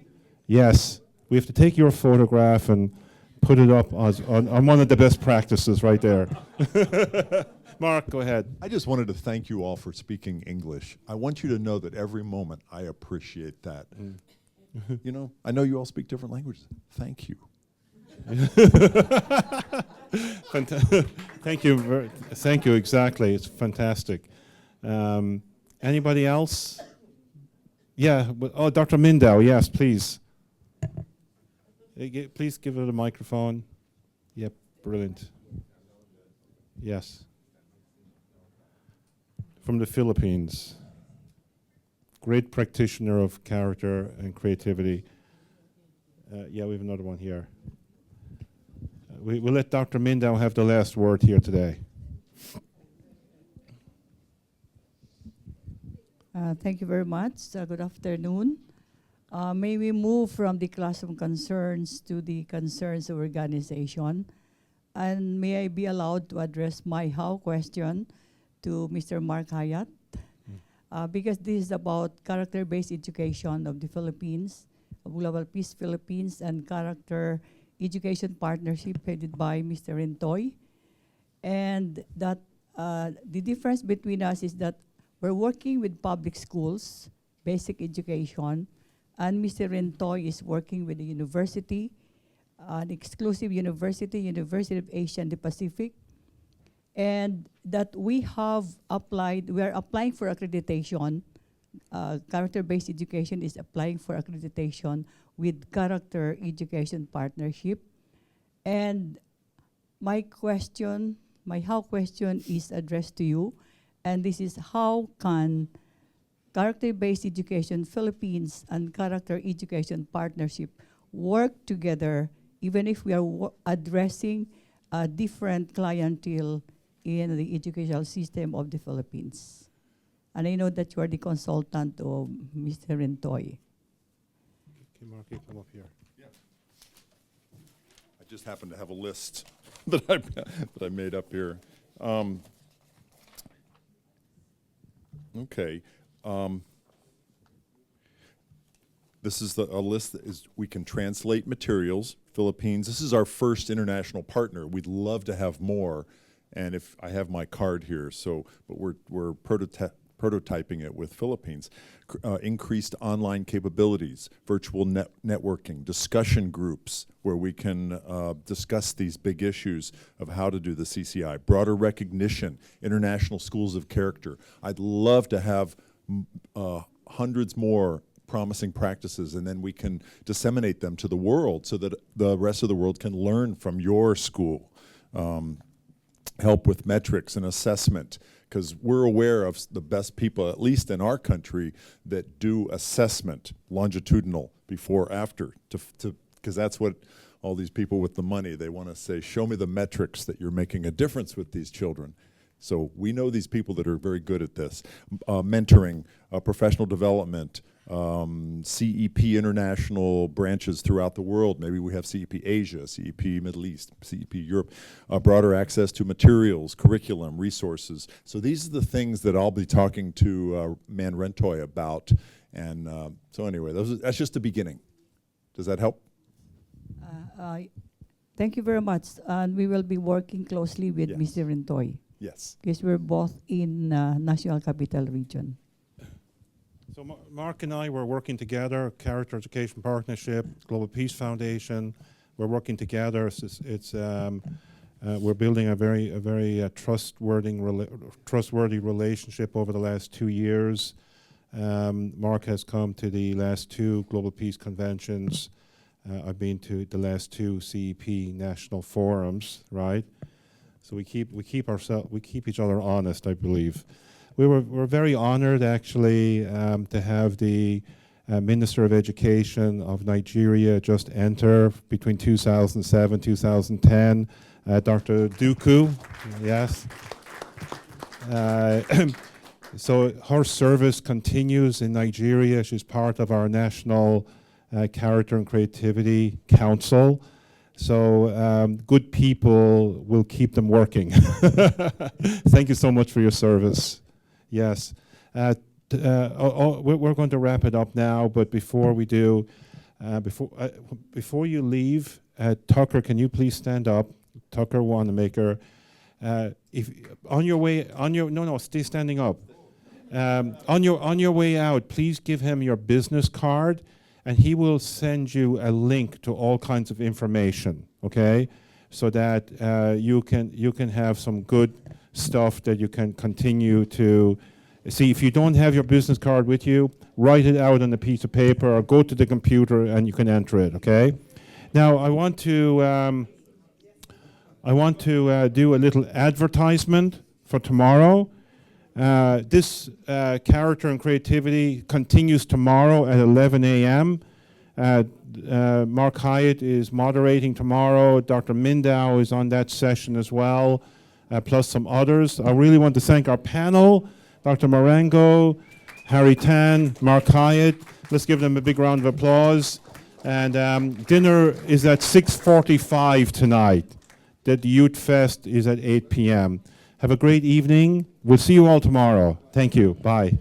Yes, we have to take your photograph and put it up on one of the best practices right there. Mark, go ahead. I just wanted to thank you all for speaking English. I want you to know that every moment I appreciate that. I know you all speak different languages. Thank you. Thank you. Thank you. Exactly. It's fantastic. Anybody else? Yeah. Oh, Dr. Mindau. Yes, please. Please give her the microphone. Yep. Brilliant. Yes. From the Philippines. Great practitioner of character and creativity. Yeah, we have another one here. We'll let Dr. Mindau have the last word here today. Thank you very much. Good afternoon. May we move from the classroom concerns to the concerns of organization? And may I be allowed to address my how question to Mr. Mark Hyatt? Because this is about character-based education of the Philippines, of Global Peace Philippines, and character education partnership headed by Mr. Rentoy. And that the difference between us is that we're working with public schools, basic education, and Mr. Rentoy is working with the university, an exclusive university, University of Asia and the Pacific, and that we are applying for accreditation. Character-based education is applying for accreditation with character education partnership. And my how question is addressed to you, and this is how can Character-Based Education Philippines and Character Education Partnership work together, even if we are addressing a different clientele in the educational system of the Philippines. And I know that you are the consultant of Mr. Rentoy. Okay, Mark, you come up here. I just happen to have a list that I made up here. Okay. This is a list that is, we can translate materials, Philippines. This is our first international partner. We'd love to have more. And if I have my card here, so, but we're prototyping it with Philippines. Increased online capabilities, virtual networking, discussion groups where we can discuss these big issues of how to do the CCI, broader recognition, international schools of character. I'd love to have hundreds more promising practices, and then we can disseminate them to the world so that the rest of the world can learn from your school. Help with metrics and assessment, because we're aware of the best people, at least in our country, that do assessment, longitudinal, before, after, because that's what all these people with the money, they want to say, show me the metrics that you're making a difference with these children. So we know these people that are very good at this. Mentoring, professional development, CEP international branches throughout the world. Maybe we have CEP Asia, CEP Middle East, CEP Europe. Broader access to materials, curriculum, resources. So these are the things that I'll be talking to Man Rentoy about. And so anyway, that's just the beginning. Does that help? Thank you very much. And we will be working closely with Yes. Mr. Rentoy, Yes. because we're both in National Capital Region. So Mark and I were working together, Character Education Partnership, Global Peace Foundation. We're working together. We're building a very trustworthy relationship over the last 2 years. Mark has come to the last 2 Global Peace Conventions. I've been to the last 2 CEP national forums, right? So we keep each other honest, I believe. We're very honored, actually, to have the Minister of Education of Nigeria just enter between 2007 2010, Dr. Duku. Yes. So her service continues in Nigeria. She's part of our National Character and Creativity Council. So good people will keep them working. Thank you so much for your service. Yes. We're going to wrap it up now, but before we do, before you leave, Tucker, can you please stand up? Tucker Wanamaker. If on your way, stay standing up. On your way out, please give him your business card, and he will send you a link to all kinds of information. Okay, so that you can have some good stuff that you can continue to see. If you don't have your business card with you, write it out on a piece of paper or go to the computer and you can enter it. Okay. Now I want to do a little advertisement for tomorrow. This Character and Creativity continues tomorrow at 11 a.m. Mark Hyatt is moderating tomorrow. Dr. Mindau is on that session as well, plus some others. I really want to thank our panel, Dr. Marengo, Harry Tan, Mark Hyatt. Let's give them a big round of applause. And dinner is at 6:45 tonight. The Youth Fest is at 8 p.m. Have a great evening. We'll see you all tomorrow. Thank you. Bye.